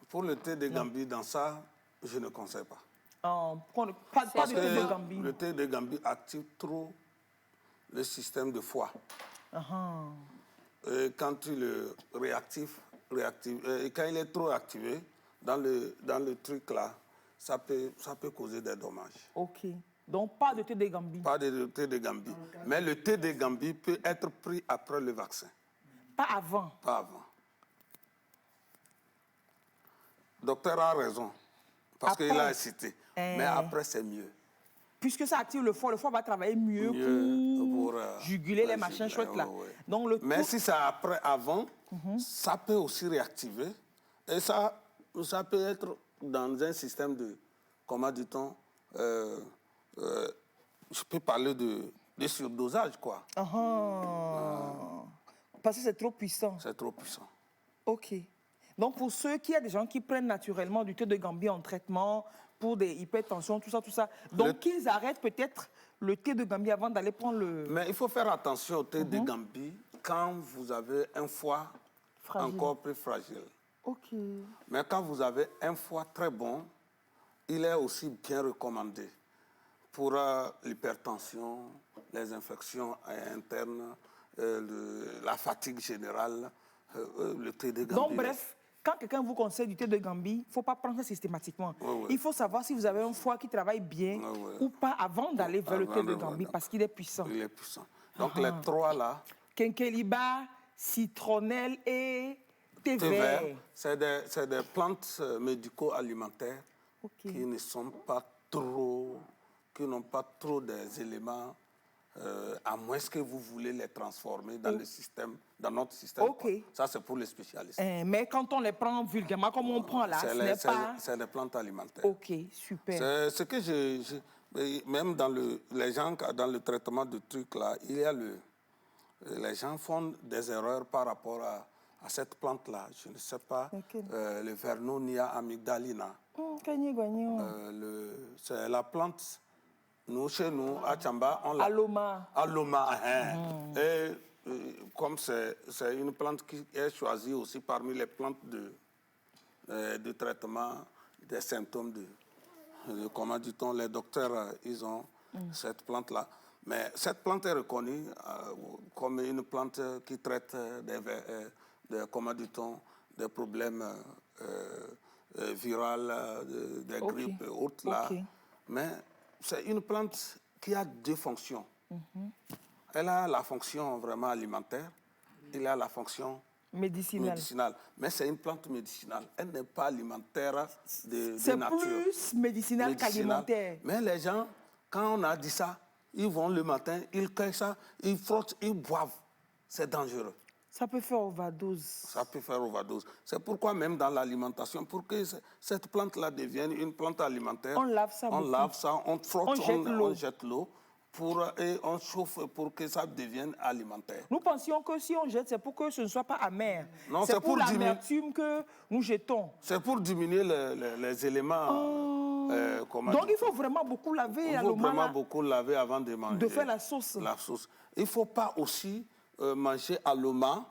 pour le thé de Gambie, dans ça, je ne conseille pas. Pas Parce de thé de que Gambie. le thé de Gambie active trop le système de foie. Et quand tu le réactives, et quand il est trop activé, dans le truc là, ça peut causer des dommages. Ok. Donc, pas de thé de Gambie. Pas de thé de Gambie. Mais le thé de Gambie peut être pris après le vaccin. Pas avant. Pas avant. Docteur a raison. Parce qu'il a incité. Mais après, c'est mieux. Puisque ça active le foie va travailler mieux pour juguler les machins chouettes là. Ouais. Donc, Mais si c'est après, avant, ça peut aussi réactiver. Et ça peut être dans un système de, comment dit-on, je peux parler de surdosage, quoi. Parce que c'est trop puissant. C'est trop puissant. Ok. Donc, pour ceux qui, il y a des gens qui prennent naturellement du thé de Gambie en traitement pour des hypertensions, tout ça. Donc, qu'ils arrêtent peut-être le thé de Gambie avant d'aller prendre le... Mais il faut faire attention au thé de Gambie quand vous avez un foie encore plus fragile. Ok. Mais quand vous avez un foie très bon, il est aussi bien recommandé pour l'hypertension, les infections internes, la fatigue générale, le thé de Gambie. Donc, bref, quand quelqu'un vous conseille du thé de Gambie, il ne faut pas prendre ça systématiquement. Il faut savoir si vous avez un foie qui travaille bien ou pas avant d'aller vers le thé de Gambie parce qu'il est puissant. Il est puissant. Donc, les trois là... Quinqueliba, citronnelle et thé vert. C'est des plantes médico-alimentaires qui ne sont pas trop... qui n'ont pas trop des éléments... à moins que vous voulez les transformer dans le système, dans notre système. Ça, c'est pour les spécialistes. Mais quand on les prend vulgairement, comme on prend là, ce n'est pas... C'est des plantes alimentaires. Ok, super. C'est ce que même dans les gens, dans le traitement de trucs là, il y a les gens font des erreurs par rapport à cette plante-là. Je ne sais pas, le Vernonia amygdalina. C'est la plante... Nous, chez nous, à Tchamba, on l'a... Aloma. Aloma, Et comme c'est une plante qui est choisie aussi parmi les plantes de traitement des symptômes comment dit-on, les docteurs, ils ont cette plante-là. Mais cette plante est reconnue comme une plante qui traite comment dit-on, des problèmes viraux, des grippes et autres là. Mais c'est une plante qui a deux fonctions. Elle a la fonction vraiment alimentaire, elle a la fonction médicinale. Mais c'est une plante médicinale. Elle n'est pas alimentaire de nature. C'est plus médicinal qu'alimentaire. Mais les gens, quand on a dit ça, ils vont le matin, ils cueillent ça, ils frottent, ils boivent. C'est dangereux. Ça peut faire overdose. Ça peut faire overdose. C'est pourquoi même dans l'alimentation, pour que cette plante-là devienne une plante alimentaire, on lave ça, on frotte, on jette l'eau et on chauffe pour que ça devienne alimentaire. Nous pensions que si on jette, c'est pour que ce ne soit pas amer. Non, c'est pour l'amertume que nous jetons. C'est pour diminuer les éléments. Donc il faut vraiment beaucoup laver. Il faut vraiment beaucoup laver avant de manger. De faire la sauce. Il ne faut pas aussi manger Aloma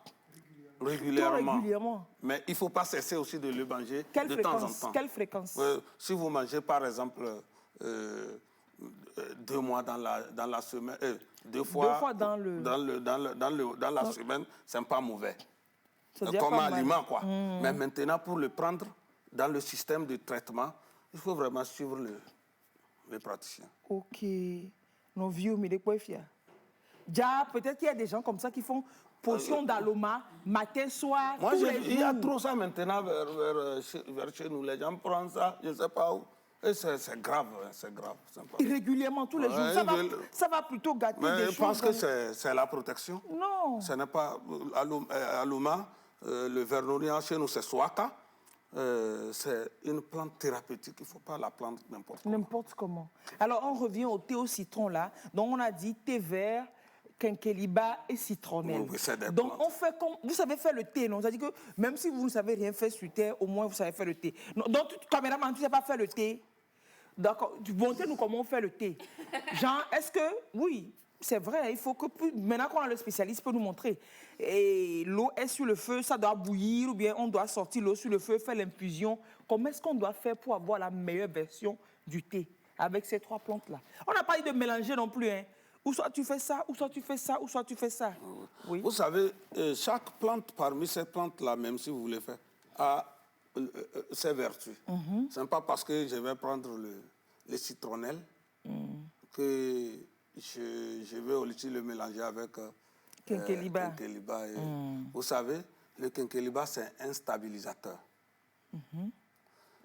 régulièrement. Mais il ne faut pas cesser aussi de le manger de temps en temps. Quelle fréquence? Si vous mangez par exemple 2 mois dans la semaine, 2 fois dans la semaine, ce n'est pas mauvais. Comme aliment, quoi. Mais maintenant, pour le prendre dans le système de traitement, il faut vraiment suivre le praticien. Ok. Nos vieux, mais des quoi fiers. Déjà, peut-être qu'il y a des gens comme ça qui font potion d'Aloma, matin, soir, tous les jours. Il y a trop ça maintenant vers chez nous. Les gens prennent ça, je ne sais pas où. Et c'est grave, c'est grave. Régulièrement, tous les jours. Ça va plutôt gâter des choses. Je pense que c'est la protection. Non. Ce n'est pas Aloma, le Vernonia, chez nous, c'est Swaka. C'est une plante thérapeutique, il ne faut pas la prendre n'importe comment. N'importe comment. Alors, on revient au thé au citron, là. Donc, on a dit thé vert, quinqueliba et citronnelle. Oui, c'est des donc, plantes. on fait comme... Vous savez faire le thé, non? C'est-à-dire que même si vous ne savez rien faire sur thé, au moins, vous savez faire le thé. Non, donc, caméraman, tu ne sais pas faire le thé? D'accord. Montrez-nous comment on fait le thé. Genre, est-ce que... Oui, c'est vrai, il faut que... Maintenant qu'on a le spécialiste, peut nous montrer. Et l'eau est sur le feu, ça doit bouillir, ou bien on doit sortir l'eau sur le feu, faire l'infusion. Comment est-ce qu'on doit faire pour avoir la meilleure version du thé avec ces 3 plantes-là? On n'a pas dit de mélanger non plus, hein. Ou soit tu fais ça, ou soit tu fais ça, ou soit tu fais ça. Oui. Vous savez, chaque plante parmi ces plantes-là, même si vous voulez faire, a ses vertus. Ce n'est pas parce que je vais prendre le citronnelle que je vais aussi le mélanger avec quinqueliba. Vous savez, le quinqueliba, c'est un stabilisateur.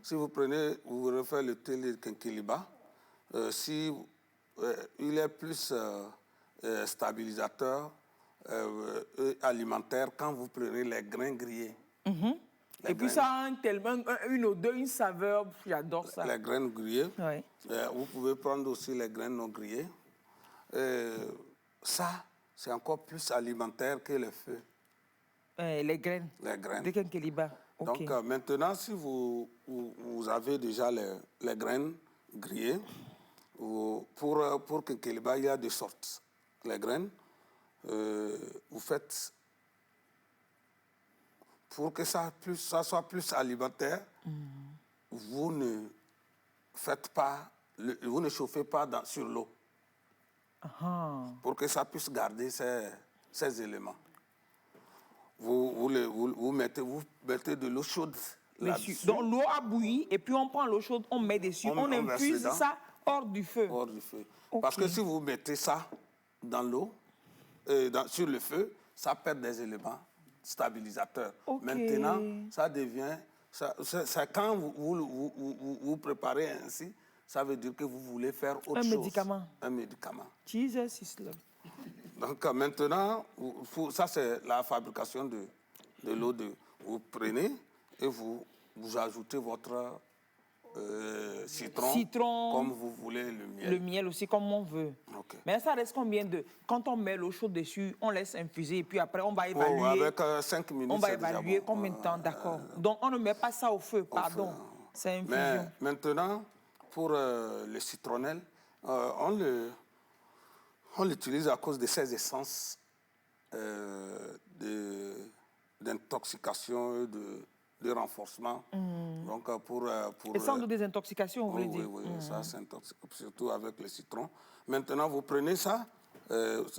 Si vous prenez, vous refaites le thé de quinqueliba, il est plus stabilisateur alimentaire quand vous prenez les grains grillés. Et puis ça a une odeur, une saveur, j'adore ça. Les graines grillées. Oui. Vous pouvez prendre aussi les graines non grillées. Ça, c'est encore plus alimentaire que le feu. Les graines. Les graines. De quinqueliba. Okay. Donc maintenant, si vous avez déjà les graines grillées, pour quinqueliba, il y a 2 sortes. Les graines, vous faites pour que ça soit plus alimentaire, vous ne faites pas, vous ne chauffez pas sur l'eau. Pour que ça puisse garder ces éléments. Vous mettez de l'eau chaude là-dessus. Donc l'eau a bouilli et puis on prend l'eau chaude, on met dessus, on infuse ça hors du feu. Hors du feu. Okay. Parce que si vous mettez ça dans l'eau, sur le feu, ça perd des éléments stabilisateurs. Okay. Maintenant, ça devient... quand vous préparez ainsi, ça veut dire que vous voulez faire autre chose. Un médicament. Jesus is love. Donc maintenant, ça c'est la fabrication de l'eau. Vous prenez et vous ajoutez votre citron, comme vous voulez, le miel. Le miel aussi, comme on veut. Okay. Mais ça reste combien de... Quand on met l'eau chaude dessus, on laisse infuser et puis après on va évaluer. Avec 5 minutes, on va évaluer combien de temps, d'accord. Donc on ne met pas ça au feu, pardon. C'est infusion. Mais maintenant, pour le citronnelle, on l'utilise à cause de ses essences d'intoxication, de renforcement. Donc pour essence de désintoxication, vous voulez dire? Oui, ça c'est surtout avec le citron. Maintenant, vous prenez ça,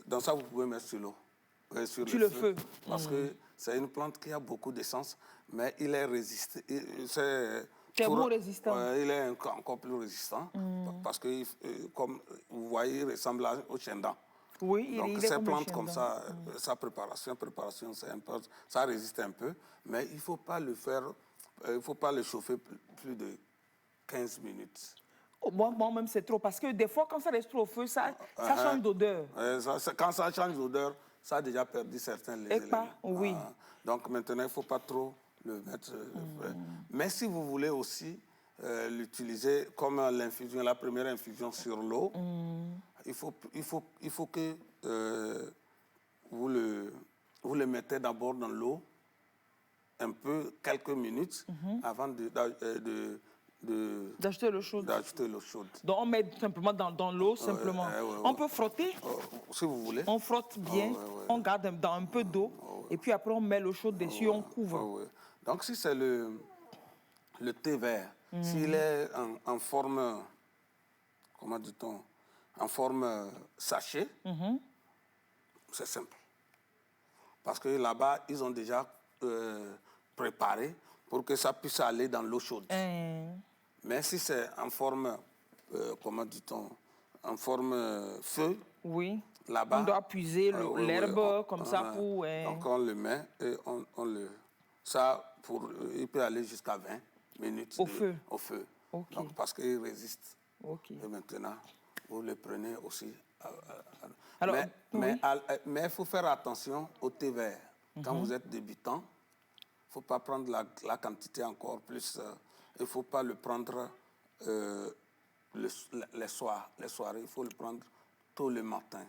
dans ça vous pouvez mettre sur l'eau. Sur le feu. Parce que c'est une plante qui a beaucoup d'essence, mais il est résistant. Thermo-résistant. Il est encore plus résistant, parce que, comme vous voyez, il ressemble au chien-dent. Oui, donc, il est ces comme plantes comme ça, sa préparation, ça résiste un peu, mais il ne faut pas le faire, il faut pas le chauffer plus de 15 minutes. Moi, même c'est trop, parce que des fois, quand ça reste trop au feu, ça change d'odeur. Quand ça change d'odeur, ça a déjà perdu certains éléments. Oui. Donc maintenant, il ne faut pas trop le mettre. Mais si vous voulez aussi l'utiliser comme l'infusion, la première infusion sur l'eau, il faut que vous le mettez d'abord dans l'eau un peu, quelques minutes, avant d'ajouter l'eau chaude. Donc on met simplement dans l'eau, simplement. On peut frotter. Si vous voulez. On frotte bien, on garde dans un peu d'eau, et puis après on met l'eau chaude dessus, on couvre. Donc si c'est le thé vert, s'il est en forme, comment dit-on, en forme sachet, c'est simple. Parce que là-bas, ils ont déjà préparé pour que ça puisse aller dans l'eau chaude. Mais si c'est en forme, comment dit-on, en forme feu, là-bas... On doit puiser l'herbe comme ça pour... Donc on le met et on le... Ça, il peut aller jusqu'à 20 minutes au feu. Okay. Donc, parce qu'il résiste. Okay. Et maintenant, vous le prenez aussi. Alors, mais il faut faire attention au thé vert. Quand vous êtes débutant, il ne faut pas prendre la quantité encore plus. Il ne faut pas le prendre les soirées. Il faut le prendre tôt le matin.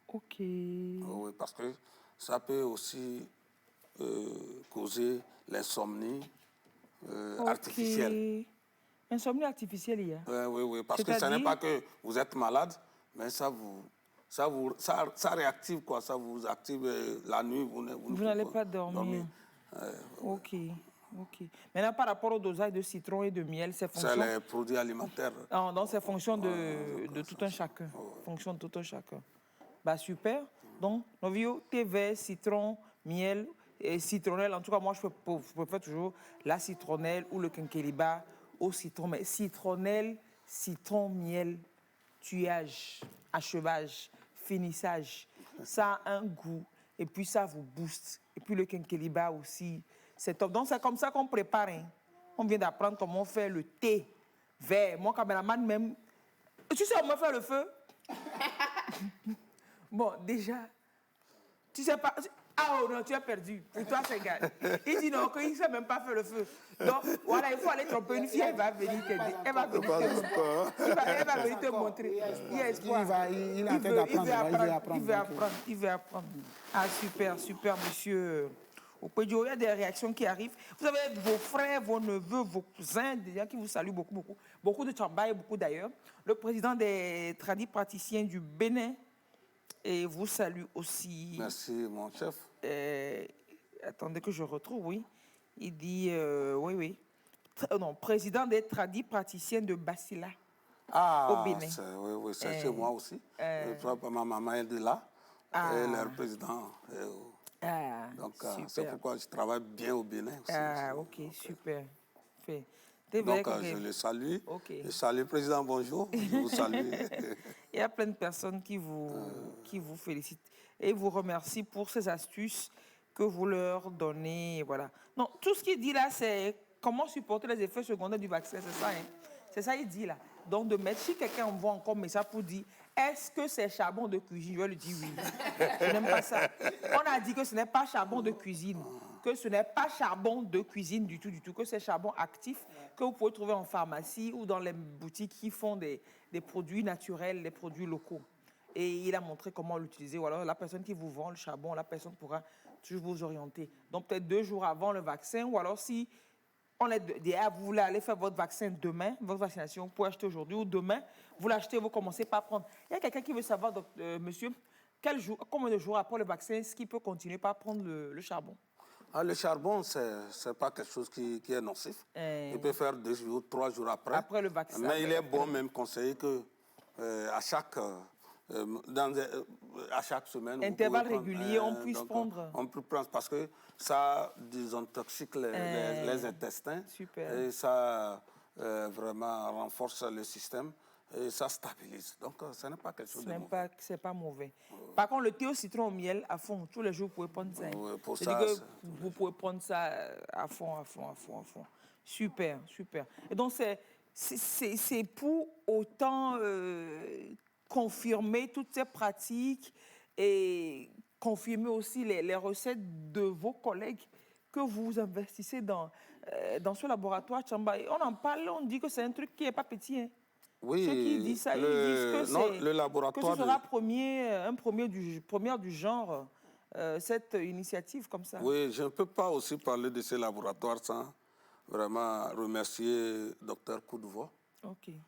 OK. Oui, parce que ça peut aussi causer l'insomnie artificielle. Insomnie artificielle, il y a? Oui, parce que ce n'est pas que vous êtes malade, mais ça réactive, quoi. Ça vous active la nuit. Vous n'allez pas dormir. OK. Maintenant, par rapport au dosage de citron et de miel, c'est fonction... C'est les produits alimentaires. Donc, c'est fonction de tout un chacun. Fonction de tout un chacun. Bah, super. Donc, Novio, thé vert, citron, miel et citronnelle. En tout cas, moi, je préfère toujours la citronnelle ou le quinqueliba au citron. Mais citronnelle, citron, miel, tuage, achevage, finissage. Ça a un goût et puis ça vous booste. Et puis le quinqueliba aussi, c'est top. Donc, c'est comme ça qu'on prépare. Hein. On vient d'apprendre comment faire le thé vert. Mon caméraman même... Tu sais comment faire le feu? Bon, déjà, tu sais pas... Ah oh non, tu as perdu. Pour toi, c'est gagné. Il dit non, qu'il ne sait même pas faire le feu. Donc, voilà, il faut aller tromper une fille, elle va venir t'aider. Elle va venir te montrer. Il y a espoir. Il veut apprendre. Ah, super, monsieur. Il y a des réactions qui arrivent. Vous avez vos frères, vos neveux, vos cousins, des gens qui vous saluent beaucoup. Beaucoup de Tchamba, beaucoup d'ailleurs. Le président des tradis praticiens du Bénin, et vous salue aussi. Merci, mon chef. Attendez que je retrouve, oui. Il dit, oui. Non, président des tradis praticiens de Basila. Au Bénin. Oui, c'est chez moi aussi. Ma maman est de là. Et le président. Donc, c'est pourquoi je travaille bien au Bénin aussi. Ok, super. Donc, je le salue. Je salue le président, bonjour. Je vous salue. Il y a plein de personnes qui vous félicitent et vous remercient pour ces astuces que vous leur donnez. Voilà. Non, tout ce qu'il dit là, c'est comment supporter les effets secondaires du vaccin. C'est ça, hein? C'est ça qu'il dit là. Donc, de mettre, si quelqu'un envoie encore un message pour dire est-ce que c'est charbon de cuisine, je vais lui dire oui. Je n'aime pas ça. On a dit que ce n'est pas charbon de cuisine, que ce n'est pas charbon de cuisine du tout, que c'est charbon actif que vous pouvez trouver en pharmacie ou dans les boutiques qui font des produits naturels, des produits locaux. Et il a montré comment l'utiliser. Ou alors la personne qui vous vend le charbon, la personne pourra toujours vous orienter. Donc peut-être 2 jours avant le vaccin, ou alors si vous voulez aller faire votre vaccin demain, votre vaccination, vous pouvez acheter aujourd'hui ou demain, vous l'achetez, vous commencez par prendre. Il y a quelqu'un qui veut savoir, monsieur, combien de jours après le vaccin, est-ce qu'il peut continuer par prendre le charbon? Le charbon, ce n'est pas quelque chose qui est nocif. Il peut faire 2 jours, 3 jours après. Après le vaccin. Mais il est bon même conseiller que à chaque semaine, intervalle régulier, on puisse prendre. On peut prendre parce que ça désintoxique les intestins. Super. Et ça vraiment renforce le système et ça stabilise. Donc, ce n'est pas quelque chose de mauvais. C'est pas mauvais. Par contre, le thé au citron au miel, à fond, tous les jours, vous pouvez prendre ça. Oui, pour ça, vous pouvez prendre ça à fond. Super. Et donc, c'est pour autant confirmer toutes ces pratiques et confirmer aussi les recettes de vos collègues que vous investissez dans ce laboratoire Tchamba. Et on en parle, on dit que c'est un truc qui n'est pas petit. Hein. Oui, ceux qui disent ça, ils disent que, le laboratoire que ce sera première du genre, cette initiative comme ça. Oui, je ne peux pas aussi parler de ce laboratoire sans vraiment remercier Dr Koudouvo, qui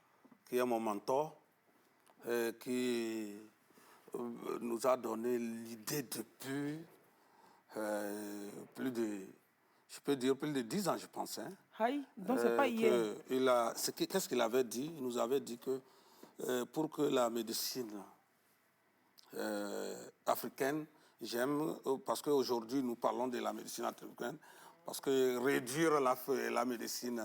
est mon mentor, qui nous a donné l'idée depuis plus de 10 ans, je pense. Hein. Donc c'est pas hier. Qu'est-ce qu'il avait dit? Il nous avait dit que pour que la médecine africaine, parce qu'aujourd'hui nous parlons de la médecine africaine, parce que réduire la médecine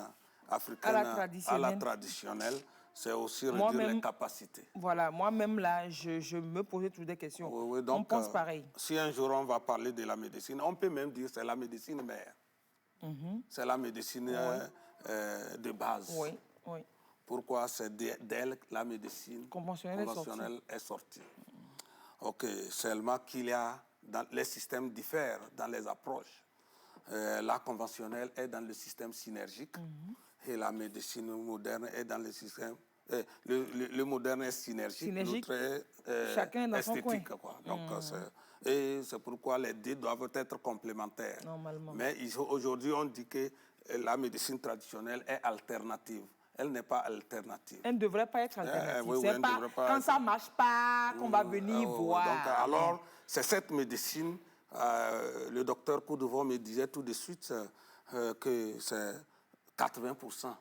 africaine à la traditionnelle, c'est aussi réduire les capacités. Voilà, moi-même là, je me posais toujours des questions. Oui, donc, on pense pareil. Si un jour on va parler de la médecine, on peut même dire que c'est la médecine mère. C'est la médecine de base. Oui. Pourquoi? C'est d'elle que la médecine conventionnelle est sortie. Ok, seulement les systèmes diffèrent dans les approches. La conventionnelle est dans le système synergique et la médecine moderne est dans le système... le moderne est synergique, l'autre est chacun dans esthétique. Son coin. Quoi. Donc, et c'est pourquoi les deux doivent être complémentaires. Normalement. Mais aujourd'hui, on dit que la médecine traditionnelle est alternative. Elle n'est pas alternative. Elle ne devrait pas être alternative. C'est pas quand ça ne marche pas qu'on va venir voir. Donc, alors, c'est cette médecine. Le docteur Koudouvo me disait tout de suite que c'est 80%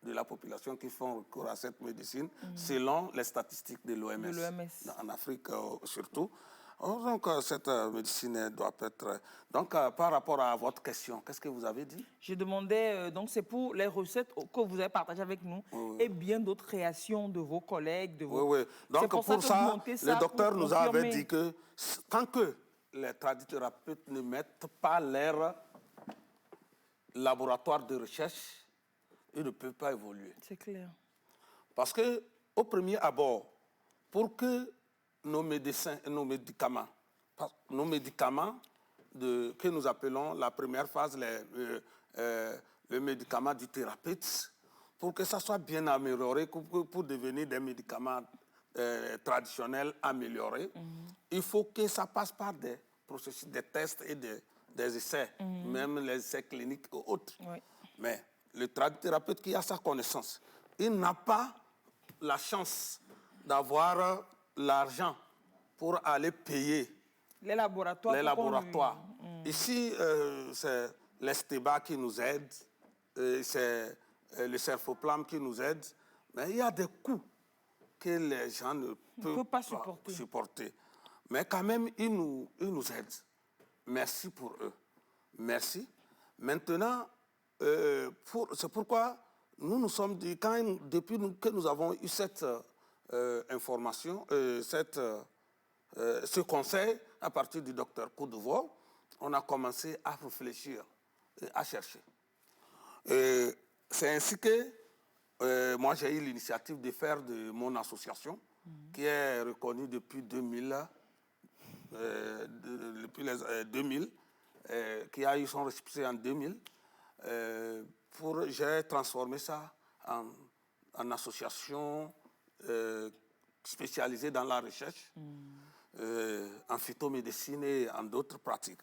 de la population qui font recours à cette médecine, selon les statistiques de l'OMS. En Afrique surtout. Donc, cette médecine doit être... Donc, par rapport à votre question, qu'est-ce que vous avez dit? Je demandais, donc c'est pour les recettes que vous avez partagées avec nous et bien d'autres créations de vos collègues, de vos... Oui. Donc, pour ça, le docteur nous avait dit que tant que les tradithérapeutes ne mettent pas leur laboratoire de recherche, ils ne peuvent pas évoluer. C'est clair. Parce qu'au premier abord, pour que nos médicaments que nous appelons la première phase, le médicament du thérapeute, pour que ça soit bien amélioré, pour devenir des médicaments traditionnels améliorés, il faut que ça passe par des processus, des tests et des essais, même les essais cliniques ou autres. Oui. Mais le thérapeute qui a sa connaissance, il n'a pas la chance d'avoir l'argent pour aller payer les laboratoires. Ici, l'Esteba qui nous aide, c'est le Cerfoplam qui nous aide, mais il y a des coûts que les gens ne peuvent pas supporter. Mais quand même, ils nous aident. Merci pour eux. Merci. Maintenant, c'est pourquoi nous nous sommes dit, depuis que nous avons eu cette information, ce conseil à partir du docteur Koudouvo, on a commencé à réfléchir et à chercher. C'est ainsi que moi j'ai eu l'initiative de faire de mon association, qui est reconnue depuis 2000, qui a eu son récépissé en 2000. J'ai transformé ça en association spécialisée dans la recherche, en phytomédecine et en d'autres pratiques.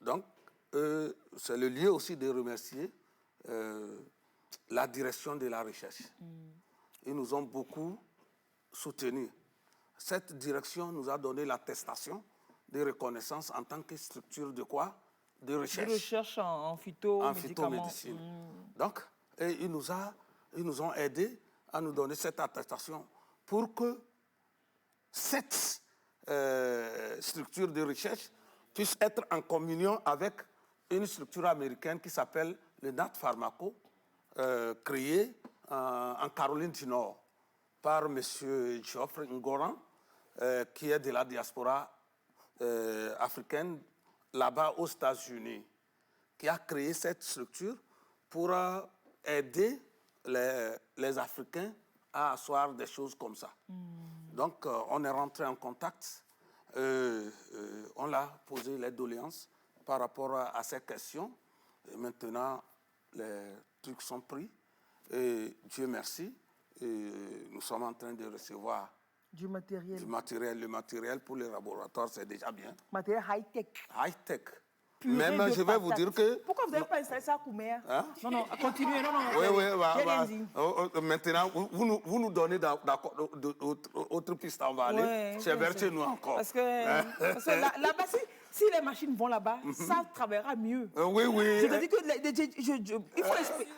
Donc, c'est le lieu aussi de remercier la direction de la recherche. Ils nous ont beaucoup soutenus. Cette direction nous a donné l'attestation de reconnaissance en tant que structure de quoi? De recherche. De recherche en phytomédecine. Donc, ils nous ont aidés à nous donner cette attestation pour que cette structure de recherche puisse être en communion avec une structure américaine qui s'appelle le NAT Pharmaco, créée en Caroline du Nord par M. Geoffrey Ngoran, qui est de la diaspora africaine là-bas aux États-Unis, qui a créé cette structure pour aider les Africains à asseoir des choses comme ça. Donc, on est rentré en contact, on a posé les doléances par rapport à ces questions. Et maintenant, les trucs sont pris. Et Dieu merci, nous sommes en train de recevoir du matériel. Le matériel pour les laboratoires, c'est déjà bien. Matériel high-tech. High-tech. Même, je vais vous dire que... Pourquoi vous n'avez pas installé ça à Kouméa? Hein? Non, continuez. Oui. Maintenant, vous nous donnez d'autres pistes, on va aller. C'est vers chez nous encore. Parce que là-bas, si les machines vont là-bas, ça travaillera mieux. Oui. Je te dis que il faut essayer.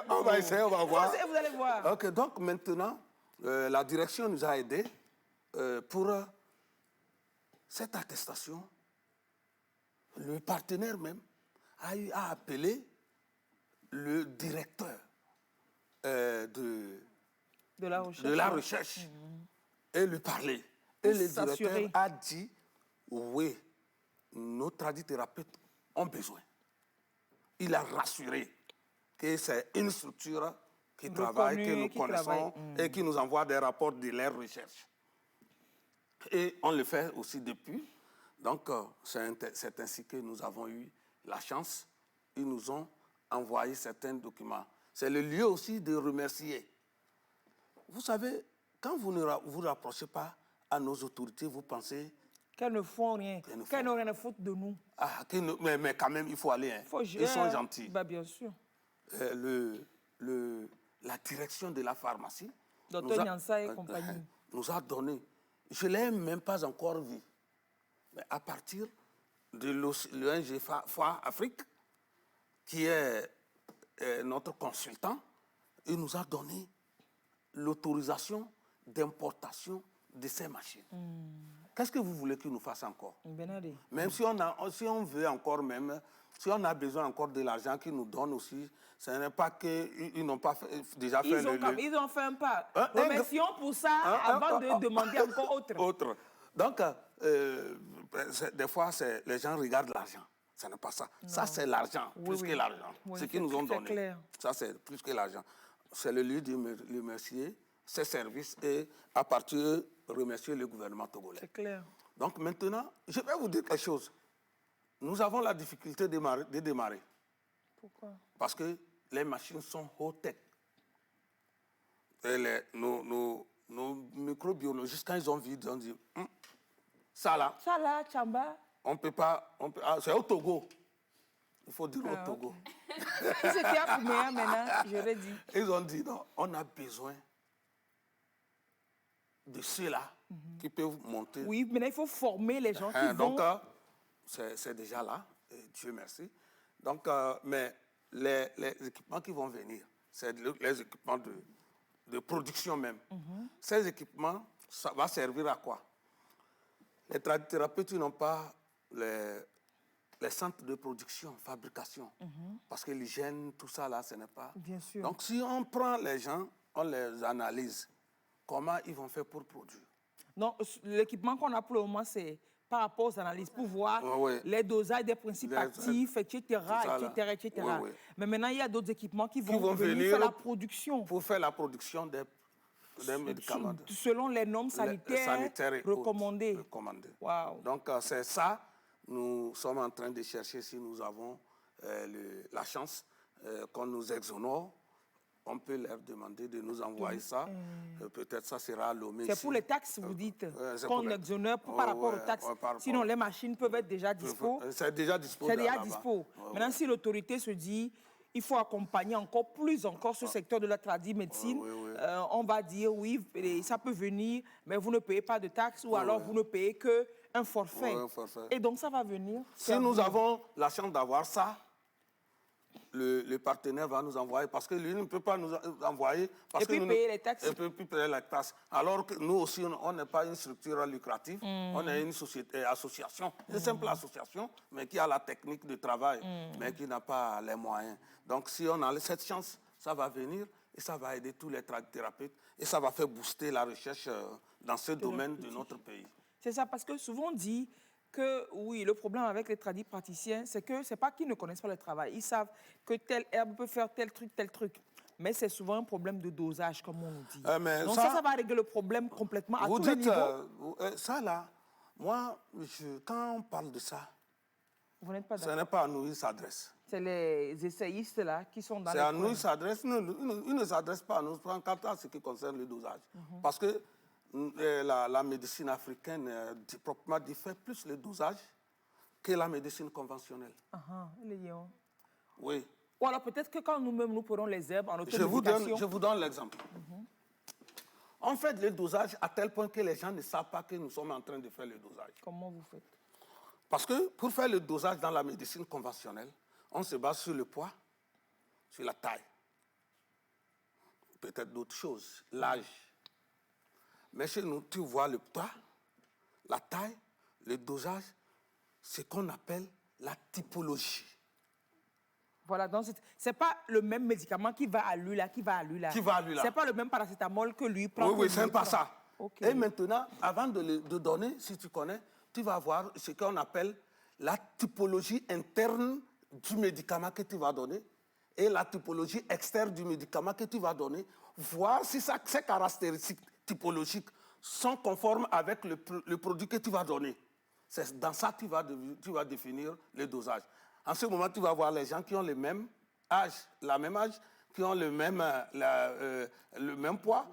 On va essayer, on va voir. Vous allez voir. Ok, donc maintenant, la direction nous a aidés pour cette attestation. Le partenaire même a appelé le directeur de la recherche et lui parler. Et le directeur a dit, oui, nos tradithérapeutes ont besoin. Il a rassuré que c'est une structure qui travaille, que nous connaissons et qui nous envoie des rapports de leur recherche. Et on le fait aussi depuis. Donc, c'est ainsi que nous avons eu la chance. Ils nous ont envoyé certains documents. C'est le lieu aussi de remercier. Vous savez, quand vous ne vous rapprochez pas à nos autorités, vous pensez... Qu'elles ne font rien. Qu'elles n'ont rien à foutre de nous. Ah, mais quand même, il faut aller. Hein. Ils sont gentils. Bah, bien sûr. La direction de la pharmacie... Docteur Nyansa et compagnie. Nous a donné... Je ne l'ai même pas encore vu. Mais à partir de l'ONG Foire Afrique, qui est notre consultant, il nous a donné l'autorisation d'importation de ces machines. Qu'est-ce que vous voulez qu'il nous fasse encore? Même si on veut encore même, si on a besoin encore de l'argent qu'ils nous donnent aussi, ce n'est pas qu'ils n'ont pas déjà fait Ils ont fait un pas. Remercions pour ça avant de demander encore autre. Donc, des fois, les gens regardent l'argent. Ce n'est pas ça. Non. Ça, c'est l'argent, plus que l'argent. Ce qu'ils nous ont donné. Clair. Ça, c'est plus que l'argent. C'est le lieu de remercier ces services et à partir de remercier le gouvernement togolais. C'est clair. Donc maintenant, je vais vous dire quelque chose. Nous avons la difficulté de démarrer. Pourquoi? Parce que les machines sont haut-tech. Et nos microbiologistes, quand ils ont vu, ils ont dit, ça là, Tchamba. On peut pas, c'est au Togo. Il faut dire au Togo. Okay. Si c'était à Kouméa maintenant, j'aurais dit. Ils ont dit, non, on a besoin de ceux-là qui peuvent monter. Oui, maintenant il faut former les gens qui donc, vont... c'est déjà là, et Dieu merci. Donc, mais les équipements qui vont venir, c'est les équipements de production même. Ces équipements, ça va servir à quoi? Les tradithérapeutes n'ont pas les centres de production, fabrication. Parce que l'hygiène, tout ça, là, ce n'est pas... Bien sûr. Donc, si on prend les gens, on les analyse, comment ils vont faire pour produire? Donc, l'équipement qu'on a pour le moment, c'est par rapport aux analyses, pour voir les dosages des principes actifs, etc. Mais maintenant, il y a d'autres équipements qui vont venir faire la production. Pour faire la production des médicaments. Selon les normes sanitaires recommandées. Wow. Donc, c'est ça. Nous sommes en train de chercher si nous avons la chance qu'on nous exonore. On peut leur demander de nous envoyer ça. Peut-être ça sera Lomé. C'est pour les taxes, vous dites, qu'on exonère par rapport aux taxes. Sinon, les machines peuvent être déjà dispo. C'est déjà dispo. C'est déjà dispo. Maintenant, si l'autorité se dit il faut accompagner encore ce secteur de la médecine, on va dire oui, ça peut venir, mais vous ne payez pas de taxes ou alors vous ne payez qu'un forfait. Et donc, ça va venir. Si nous avons la chance d'avoir ça, le partenaire va nous envoyer, parce que lui ne peut pas nous envoyer. Parce et puis payer les taxes. Et puis payer les taxes. Alors que nous aussi, on n'est pas une structure lucrative, on est une société, association, une simple association, mais qui a la technique de travail, mais qui n'a pas les moyens. Donc si on a cette chance, ça va venir et ça va aider tous les thérapeutes et ça va faire booster la recherche dans ce domaine de notre pays. C'est ça, parce que souvent on dit que oui, le problème avec les praticiens, c'est que c'est pas qu'ils ne connaissent pas le travail. Ils savent que telle herbe peut faire tel truc. Mais c'est souvent un problème de dosage, comme on nous dit. Donc ça va régler le problème complètement à tous les niveaux. Ça là, moi, quand on parle de ça, vous n'êtes pas ce n'est pas à nous, ils s'adressent. C'est les essayistes là qui sont dans les C'est à nous, ils s'adressent. Ils ne s'adressent pas à nous, en ce qui concerne le dosage. Parce que la médecine africaine, proprement dit, fait plus le dosage que la médecine conventionnelle. Oui. Ou alors peut-être que quand nous-mêmes nous prenons les herbes en automédication... Je vous donne l'exemple. On fait le dosage à tel point que les gens ne savent pas que nous sommes en train de faire le dosage. Comment vous faites? Parce que pour faire le dosage dans la médecine conventionnelle, on se base sur le poids, sur la taille. Peut-être d'autres choses, l'âge. Mais chez nous, tu vois le poids, la taille, le dosage, ce qu'on appelle la typologie. Voilà, donc ce n'est pas le même médicament qui va à lui là, qui va à lui là. Ce n'est pas le même paracétamol que lui prend. Oui, ce n'est pas ça. Okay. Et maintenant, avant de donner, si tu connais, tu vas voir ce qu'on appelle la typologie interne du médicament que tu vas donner et la typologie externe du médicament que tu vas donner, voir si ces caractéristiques typologiques sont conformes avec le produit que tu vas donner. C'est dans ça que tu vas définir le dosage. En ce moment, tu vas voir les gens qui ont le même âge, qui ont le même poids,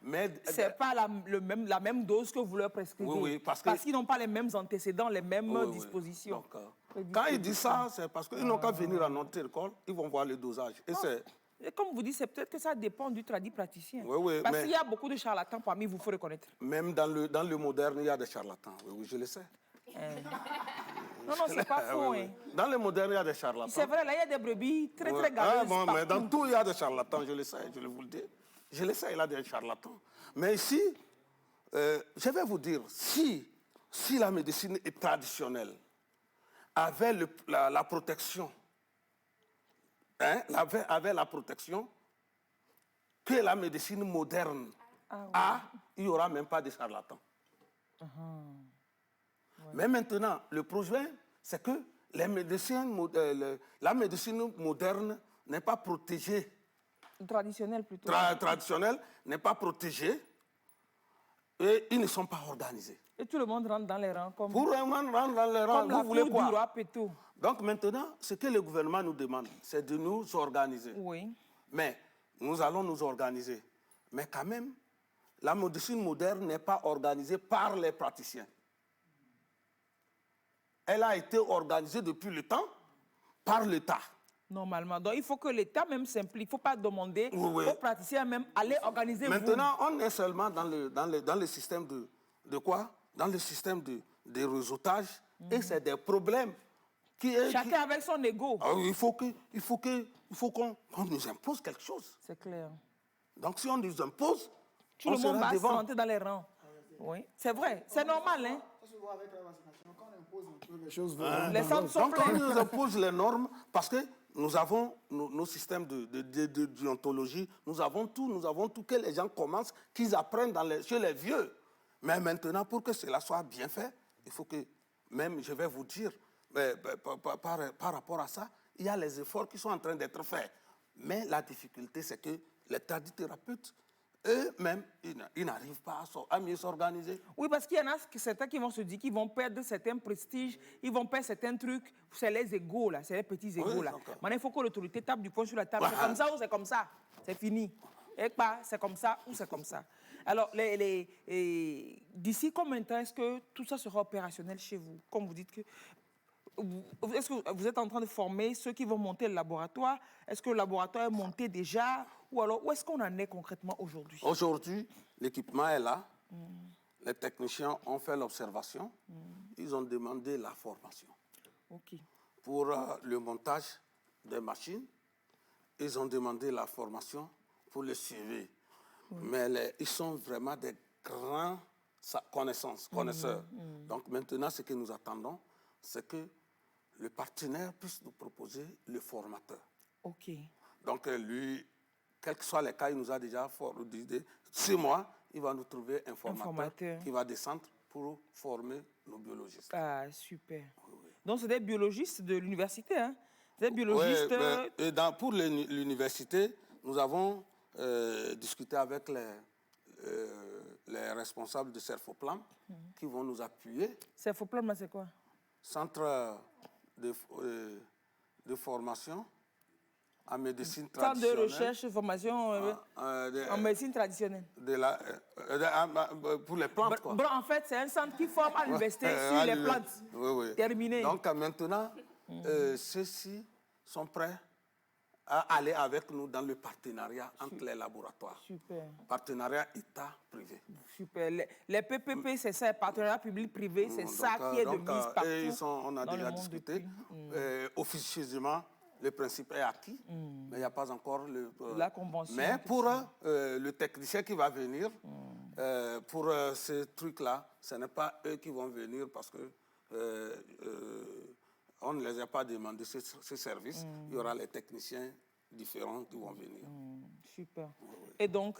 mais ce n'est pas la même dose que vous leur prescrivez. Oui, parce qu'ils n'ont pas les mêmes antécédents, les mêmes dispositions. Donc, quand ils disent ça, c'est parce qu'ils n'ont qu'à venir à notre école, ils vont voir le dosage. Et comme vous dites, c'est peut-être que ça dépend du praticien. Oui, parce qu'il y a beaucoup de charlatans parmi vous, il faut reconnaître. Même dans le moderne, il y a des charlatans. Oui, je le sais. Non, c'est pas faux. Hein. Dans le moderne, il y a des charlatans. C'est vrai, là, il y a des brebis très galeuses. Mais dans tout, il y a des charlatans, je le sais, je vous le dis. Je le sais, il y a des charlatans. Mais ici, je vais vous dire, si la médecine traditionnelle avait la protection, avait la protection que la médecine moderne a, il n'y aura même pas de charlatans. Mais maintenant, le problème, c'est que la médecine moderne n'est pas protégée. Traditionnelle plutôt. Traditionnelle n'est pas protégée et ils ne sont pas organisés. Et tout le monde rentre dans les rangs comme... Pour rentrer dans les rangs, vous voulez quoi? Du roi Pétou. Donc maintenant, ce que le gouvernement nous demande, c'est de nous organiser. Oui. Mais nous allons nous organiser. Mais quand même, la médecine moderne n'est pas organisée par les praticiens. Elle a été organisée depuis le temps par l'État. Normalement. Donc, il faut que l'État même s'implique. Il ne faut pas demander aux praticiens même aller organiser. Maintenant, on est seulement dans le système de quoi? Dans le système de réseautage. Et c'est des problèmes Chacun avec son ego. Il faut qu'on nous impose quelque chose. C'est clair. Donc, si on nous impose, tout le monde va se monter dans les rangs. Oui, c'est vrai, c'est normal. Hein? Les centres sont pleins. Donc, on nous impose les normes parce que nous avons nos systèmes de déontologie, nous avons tout que les gens commencent, qu'ils apprennent chez les vieux. Mais maintenant, pour que cela soit bien fait, il faut que, même, je vais vous dire, par rapport à ça, il y a les efforts qui sont en train d'être faits. Mais la difficulté, c'est que les tradithérapeutes, eux-mêmes, ils n'arrivent pas à mieux s'organiser. Oui, parce qu'il y en a certains qui vont se dire qu'ils vont perdre certains prestiges, ils vont perdre certains trucs. C'est les égos, là, c'est les petits égos, là. Maintenant, il faut que l'autorité tape du poing sur la table. C'est comme ça ou c'est comme ça. C'est fini. Et pas, c'est comme ça ou c'est comme ça. Alors, d'ici combien de temps est-ce que tout ça sera opérationnel chez vous? Comme vous dites que... Est-ce que vous êtes en train de former ceux qui vont monter le laboratoire? Est-ce que le laboratoire est monté déjà? Ou alors, où est-ce qu'on en est concrètement aujourd'hui? Aujourd'hui, l'équipement est là. Les techniciens ont fait l'observation. Ils ont demandé la formation. Okay. Pour le montage des machines, ils ont demandé la formation pour le suivi. Mais ils sont vraiment des grands connaisseurs. Donc maintenant, ce que nous attendons, c'est que le partenaire puisse nous proposer le formateur. OK. Donc lui, quels que soient les cas, il nous a déjà dit, 6 mois, il va nous trouver un formateur qui va descendre pour former nos biologistes. Ah, super. Oui. Donc c'est des biologistes de l'université, hein? Des biologistes... Oui, pour l'université, nous avons discuté avec les responsables de Cerfoplan qui vont nous appuyer. Cerfoplan, c'est quoi? Centre de formation en médecine traditionnelle. Centre de recherche et formation en médecine traditionnelle. Pour les plantes, quoi. Bon, en fait, c'est un centre qui forme à l'université sur les plantes. Oui. Terminé. Donc maintenant, ceux-ci sont prêts à aller avec nous dans le partenariat entre les laboratoires. Super. Partenariat État-privé. Super. Les PPP, c'est ça, partenariat public-privé, c'est ça qui est de mise partout. On a déjà discuté. Officieusement, le principe est acquis, mais il n'y a pas encore la convention. Mais pour le technicien qui va venir, pour ce truc-là, ce n'est pas eux qui vont venir parce que on ne les a pas demandé ce service. Il y aura les techniciens différents qui vont venir. Super. Et donc,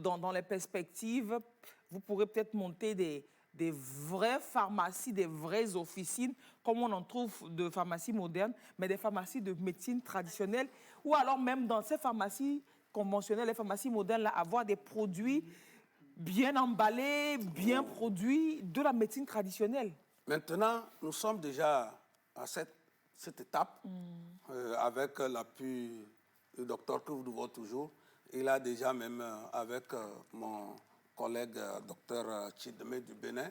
dans les perspectives, vous pourrez peut-être monter des vraies pharmacies, des vraies officines, comme on en trouve de pharmacies modernes, mais des pharmacies de médecine traditionnelle, ou alors même dans ces pharmacies conventionnelles, les pharmacies modernes, là, avoir des produits bien emballés, bien produits de la médecine traditionnelle. Maintenant, nous sommes déjà à cette étape avec l'appui du docteur que vous voyez toujours. Il a déjà même avec mon collègue docteur Chideme du Bénin,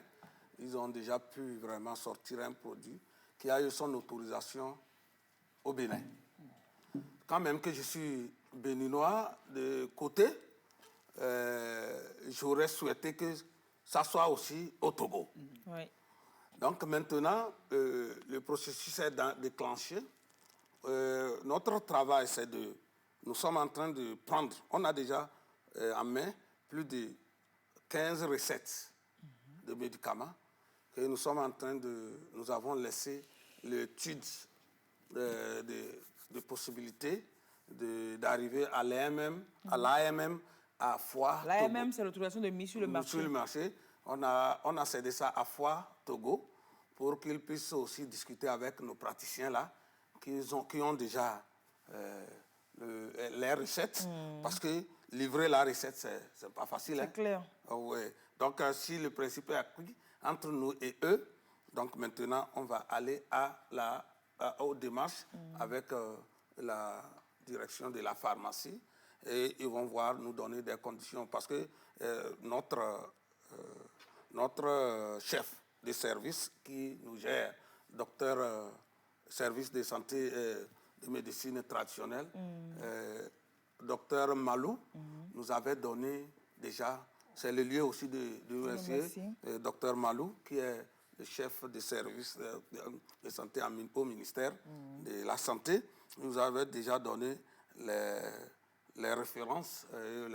ils ont déjà pu vraiment sortir un produit qui a eu son autorisation au Bénin. Quand même que je suis béninois de côté, j'aurais souhaité que ça soit aussi au Togo. Oui. Donc maintenant, le processus est déclenché. Notre travail, c'est nous sommes en train de prendre, on a déjà en main plus de 15 recettes de médicaments que nous avons laissé l'étude de possibilités d'arriver à l'AMM, à Foix. L'AMM, c'est l'autorisation de mise sur le marché. Sur le marché. On a cédé ça à Foix, Togo, pour qu'ils puissent aussi discuter avec nos praticiens là, qui ont déjà les recettes, parce que livrer la recette, c'est pas facile. C'est clair. Ouais. Donc, si le principe est acquis entre nous et eux, donc maintenant, on va aller aux démarches avec la direction de la pharmacie et ils vont nous donner des conditions, parce que notre chef de service qui nous gère, docteur service de santé de médecine traditionnelle, docteur Malou, nous avait donné déjà, c'est le lieu aussi de l'UNC, docteur Malou, qui est le chef de service de santé au ministère de la Santé, nous avait déjà donné les références et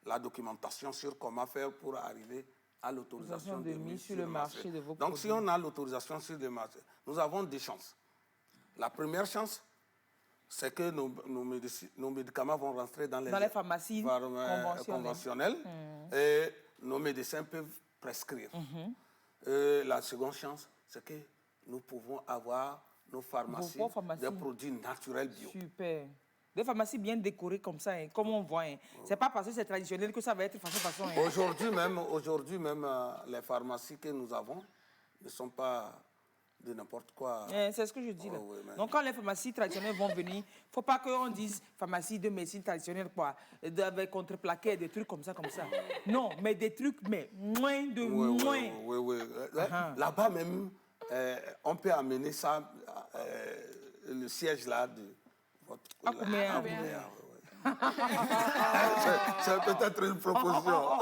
la documentation sur comment faire pour arriver à l'autorisation de mise sur le marché de vos produits. Donc, si on a l'autorisation sur le marché, nous avons deux chances. La première chance, c'est que nos médicaments vont rentrer dans les pharmacies conventionnelles et nos médecins peuvent prescrire. La seconde chance, c'est que nous pouvons avoir nos pharmacies, des produits naturels bio. Super. Des pharmacies bien décorées comme ça, hein, comme on voit. Hein. C'est pas parce que c'est traditionnel que ça va être façon. Hein. Aujourd'hui même, les pharmacies que nous avons ne sont pas de n'importe quoi. C'est ce que je dis là. Donc quand les pharmacies traditionnelles vont venir, il ne faut pas qu'on dise pharmacie de médecine traditionnelle, quoi, avec contreplaqué, des trucs comme ça. Non, mais des trucs, mais moins. Oui. Là-bas même, on peut amener ça, le siège là de votre... C'est peut-être une proposition.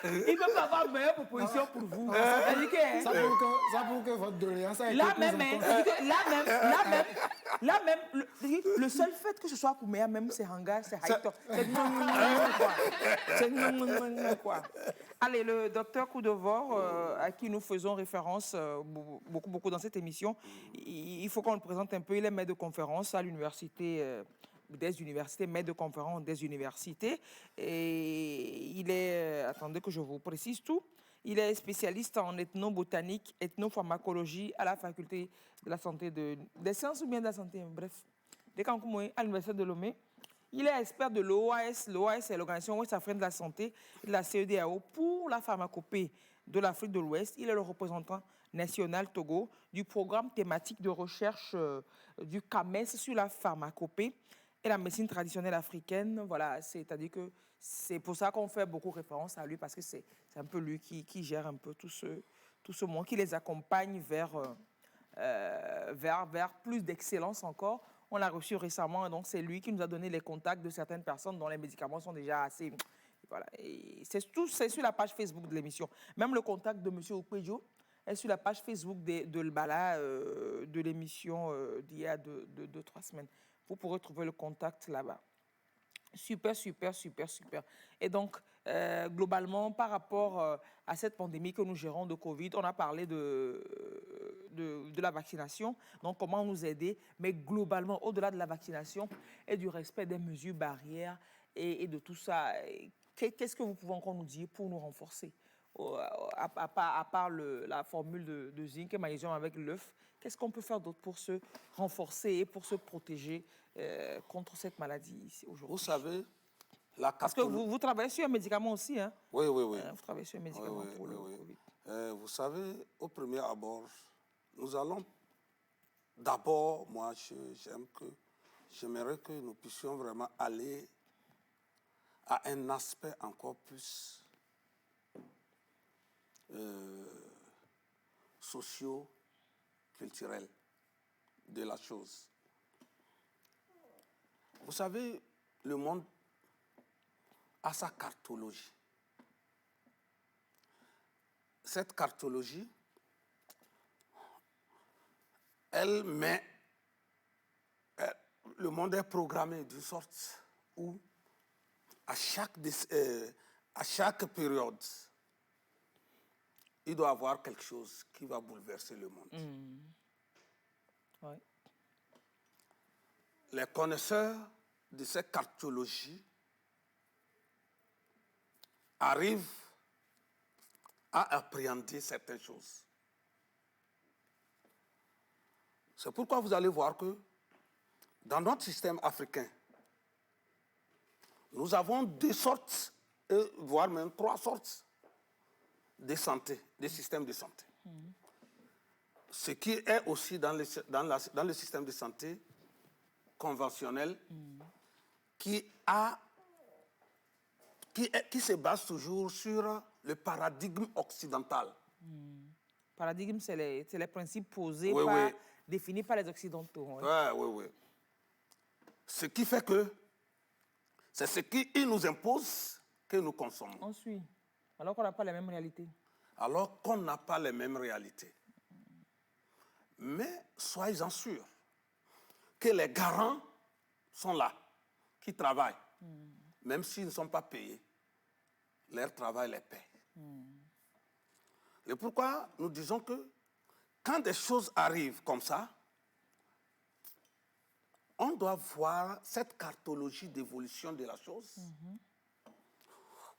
Il ne peut pas avoir de meilleure proposition pour vous. Ça pour que votre doléance ait été Là même, le seul fait que ce soit Kouméa, même c'est Hanga, c'est Haïto. C'est quoi. Allez, le docteur Koudovor, à qui nous faisons référence beaucoup dans cette émission, il faut qu'on le présente un peu. Il est maître de conférence à l'université... des universités, maître de conférence des universités. Et il est, attendez que je vous précise tout, il est spécialiste en ethnobotanique, ethnopharmacologie à la faculté de la santé des sciences ou bien de la santé, bref, à l'université de Lomé. Il est expert de l'OAS. L'OAS, c'est l'Organisation ouest-africaine de la santé et de la CEDEAO pour la pharmacopée de l'Afrique de l'Ouest. Il est le représentant national Togo du programme thématique de recherche du CAMES sur la pharmacopée et la médecine traditionnelle africaine. Voilà, c'est-à-dire que c'est pour ça qu'on fait beaucoup référence à lui, parce que c'est un peu lui qui gère un peu tout ce monde, qui les accompagne vers plus d'excellence encore. On l'a reçu récemment, donc c'est lui qui nous a donné les contacts de certaines personnes dont les médicaments sont déjà assez... Voilà, et c'est sur la page Facebook de l'émission. Même le contact de M. Okpejo est sur la page Facebook de l'émission d'il y a 2-3 semaines. Vous pourrez trouver le contact là-bas. Super. Et donc, globalement, par rapport à cette pandémie que nous gérons de Covid, on a parlé de la vaccination, donc comment nous aider, mais globalement, au-delà de la vaccination et du respect des mesures barrières et de tout ça, qu'est-ce que vous pouvez encore nous dire pour nous renforcer? À part la formule de zinc et magnésium avec l'œuf, qu'est-ce qu'on peut faire d'autre pour se renforcer et pour se protéger contre cette maladie ici aujourd'hui? Vous savez, parce que vous travaillez sur un médicament aussi, hein? Oui. Vous travaillez sur un médicament pour le Covid. Vous savez, au premier abord, nous allons d'abord, moi, j'aimerais que nous puissions vraiment aller à un aspect encore plus socio-culturel de la chose. Vous savez, le monde a sa cartologie. Cette cartologie, le monde est programmé d'une sorte où à chaque période, il doit y avoir quelque chose qui va bouleverser le monde. Ouais. Les connaisseurs de cette cartologie arrivent à appréhender certaines choses. C'est pourquoi vous allez voir que dans notre système africain, nous avons 2 sortes, voire même 3 sortes de santé, de systèmes de santé. Ce qui est aussi dans le système de santé conventionnel, qui se base toujours sur le paradigme occidental. Paradigme, c'est les principes posés, définis par les Occidentaux. Oui. Ce qui fait que c'est ce qu'ils nous imposent que nous consommons. On suit, alors qu'on n'a pas la même réalité. alors qu'on n'a pas les mêmes réalités. Mais soyez-en sûrs que les garants sont là, qui travaillent, même s'ils ne sont pas payés. Leur travail les paie. Et pourquoi nous disons que quand des choses arrivent comme ça, on doit voir cette cartologie d'évolution de la chose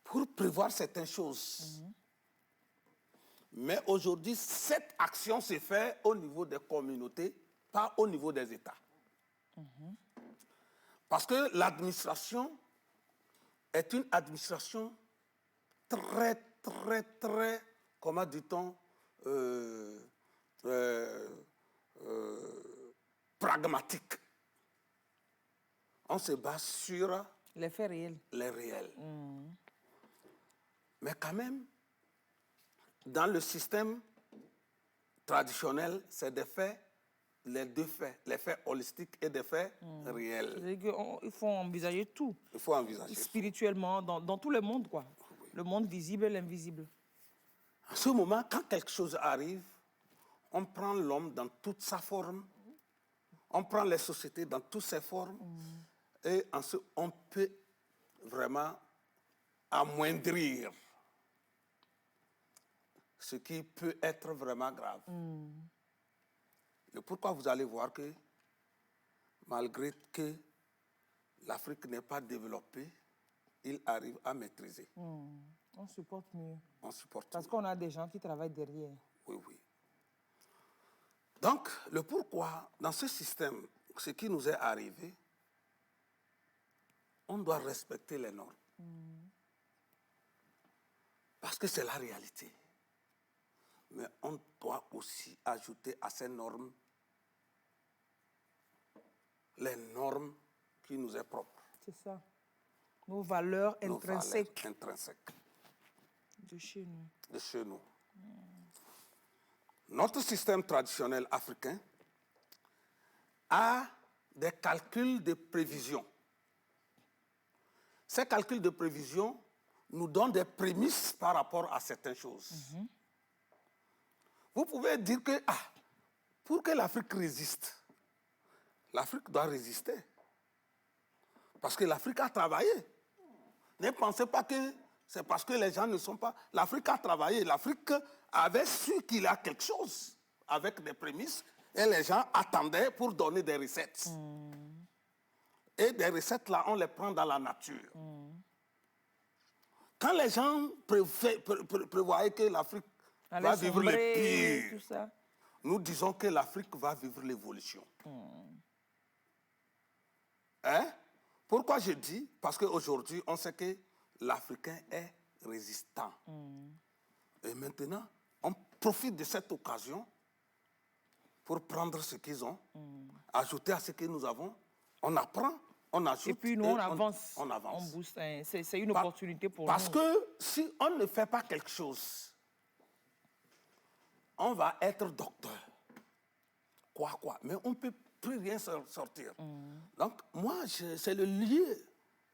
pour prévoir certaines choses. Mais aujourd'hui, cette action se fait au niveau des communautés, pas au niveau des États. Parce que l'administration est une administration très, comment dit-on, pragmatique. On se base sur les faits réels. Les réels. Mais quand même, dans le système traditionnel, c'est des faits, les deux faits, les faits holistiques et des faits réels. Il faut envisager tout. Il faut envisager spirituellement, dans tout le monde, quoi. Oui. Le monde visible et l'invisible. En ce moment, quand quelque chose arrive, on prend l'homme dans toute sa forme, on prend les sociétés dans toutes ses formes, et on peut vraiment amoindrir ce qui peut être vraiment grave. Et pourquoi vous allez voir que, malgré que l'Afrique n'est pas développée, il arrive à maîtriser. On supporte mieux. On supporte Parce qu'on a des gens qui travaillent derrière. Oui, oui. Donc, le pourquoi, dans ce système, ce qui nous est arrivé, on doit respecter les normes. Parce que c'est la réalité. Mais on doit aussi ajouter à ces normes les normes qui nous est propres. C'est ça. Nos valeurs intrinsèques. Nos valeurs intrinsèques. De chez nous. De chez nous. Notre système traditionnel africain a des calculs de prévision. Ces calculs de prévision nous donnent des prémices par rapport à certaines choses. Vous pouvez dire que, pour que l'Afrique résiste, l'Afrique doit résister. Parce que l'Afrique a travaillé. Ne pensez pas que c'est parce que les gens ne sont pas... L'Afrique a travaillé. L'Afrique avait su qu'il y a quelque chose avec des prémices et les gens attendaient pour donner des recettes. Et des recettes, là, on les prend dans la nature. Quand les gens prévoyaient que l'Afrique va vivre le pire, nous disons que l'Afrique va vivre l'évolution. Hein? Pourquoi je dis? Parce qu'aujourd'hui, on sait que l'Africain est résistant. Et maintenant, on profite de cette occasion pour prendre ce qu'ils ont, ajouter à ce que nous avons, on apprend, on ajoute. Et puis nous, on avance. On avance. On booste. C'est une opportunité pour nous. Parce que si on ne fait pas quelque chose, on va être docteur. Quoi. Mais on ne peut plus rien sortir. Donc, moi, c'est le lieu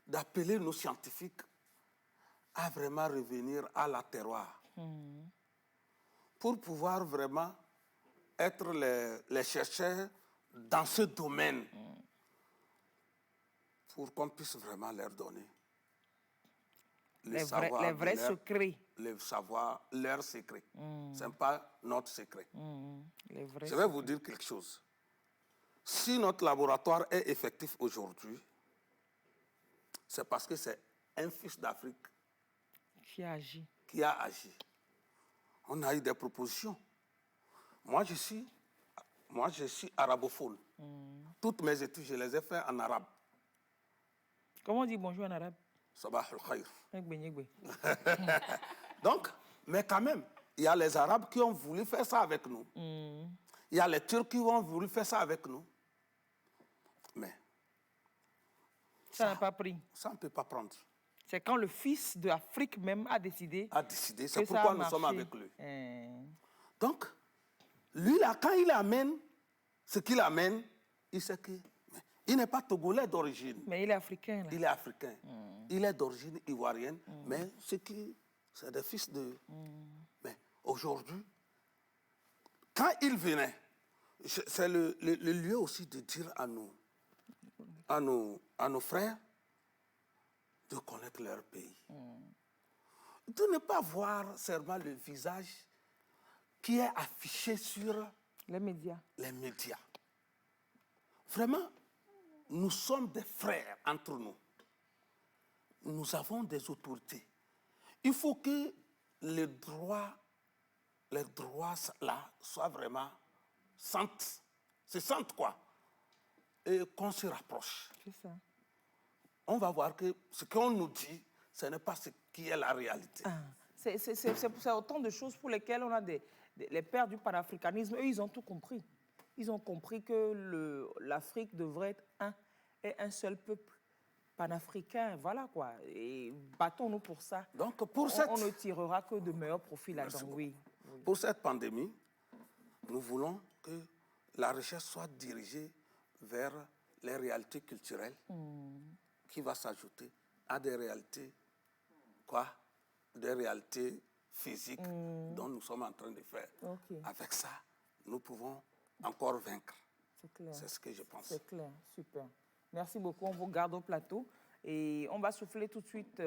d'appeler nos scientifiques à vraiment revenir à la terroir. Pour pouvoir vraiment être les chercheurs dans ce domaine. Pour qu'on puisse vraiment leur donner les vrais secrets. Leurs secrets. Ce n'est pas notre secret. Je vais vous dire quelque chose. Si notre laboratoire est effectif aujourd'hui, c'est parce que c'est un fils d'Afrique qui a agi. On a eu des propositions. Moi, je suis arabophone. Toutes mes études, je les ai faites en arabe. Comment on dit bonjour en arabe? Sabah al-Khair. Donc, mais quand même, il y a les Arabes qui ont voulu faire ça avec nous. Il y a les Turcs qui ont voulu faire ça avec nous. Mais ça n'a pas pris. Ça ne peut pas prendre. C'est quand le fils de l'Afrique même a décidé. C'est pourquoi nous sommes avec lui. Donc, lui, là, quand il amène ce qu'il amène, il sait que... Il n'est pas togolais d'origine. Mais il est africain. Là. Il est africain. Il est d'origine ivoirienne, mais c'est des fils de... Mais aujourd'hui, quand ils venaient, c'est le lieu aussi de dire à nos frères de connaître leur pays. De ne pas voir seulement le visage qui est affiché sur les médias. Vraiment, nous sommes des frères entre nous. Nous avons des autorités. Il faut que les droits là soient vraiment sentent quoi. Et qu'on se rapproche. C'est ça. On va voir que ce qu'on nous dit, ce n'est pas ce qui est la réalité. C'est autant de choses pour lesquelles on a les pères du panafricanisme. Eux, ils ont tout compris. Ils ont compris que l'Afrique devrait être un seul peuple panafricain. Voilà quoi. Et battons-nous pour ça. Donc, on ne tirera que de meilleurs profils là-dedans. Oui. Pour cette pandémie, nous voulons que la recherche soit dirigée vers les réalités culturelles qui va s'ajouter à des réalités, des réalités physiques dont nous sommes en train de faire. Okay. Avec ça, nous pouvons encore vaincre. C'est clair. C'est ce que je pense. C'est clair, super. Merci beaucoup, on vous garde au plateau. Et on va souffler tout de suite,